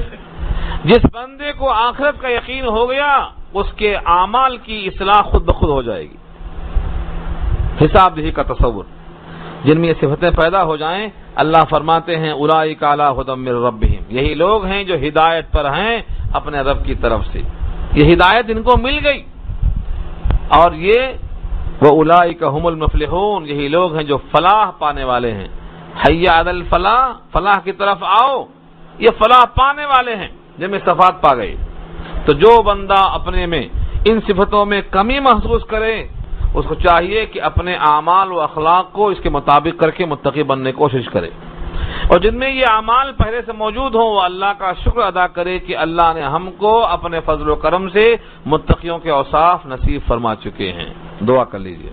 جس بندے کو آخرت کا یقین ہو گیا اس کے اعمال کی اصلاح خود بخود ہو جائے گی۔ حساب دہی کا تصور، جن میں یہ صفتیں پیدا ہو جائیں، اللہ فرماتے ہیں اولئک علی ھدی من ربہم، یہی لوگ ہیں جو ہدایت پر ہیں اپنے رب کی طرف سے، یہ ہدایت ان کو مل گئی، اور یہ وَأُولَئِكَ هُمُ الْمُفْلِحُونَ، یہی لوگ ہیں جو فلاح پانے والے ہیں۔ حَيَّ عَلَى الْفَلَاحِ، فلاح کی طرف آؤ، یہ فلاح پانے والے ہیں جن میں صفات پا گئے۔ تو جو بندہ اپنے میں ان صفتوں میں کمی محسوس کرے، اس کو چاہیے کہ اپنے اعمال و اخلاق کو اس کے مطابق کر کے متقی بننے کی کوشش کرے، اور جن میں یہ اعمال پہلے سے موجود ہوں وہ اللہ کا شکر ادا کرے کہ اللہ نے ہم کو اپنے فضل و کرم سے متقیوں کے اوصاف نصیب فرما چکے ہیں۔ دعا کر لیجئے۔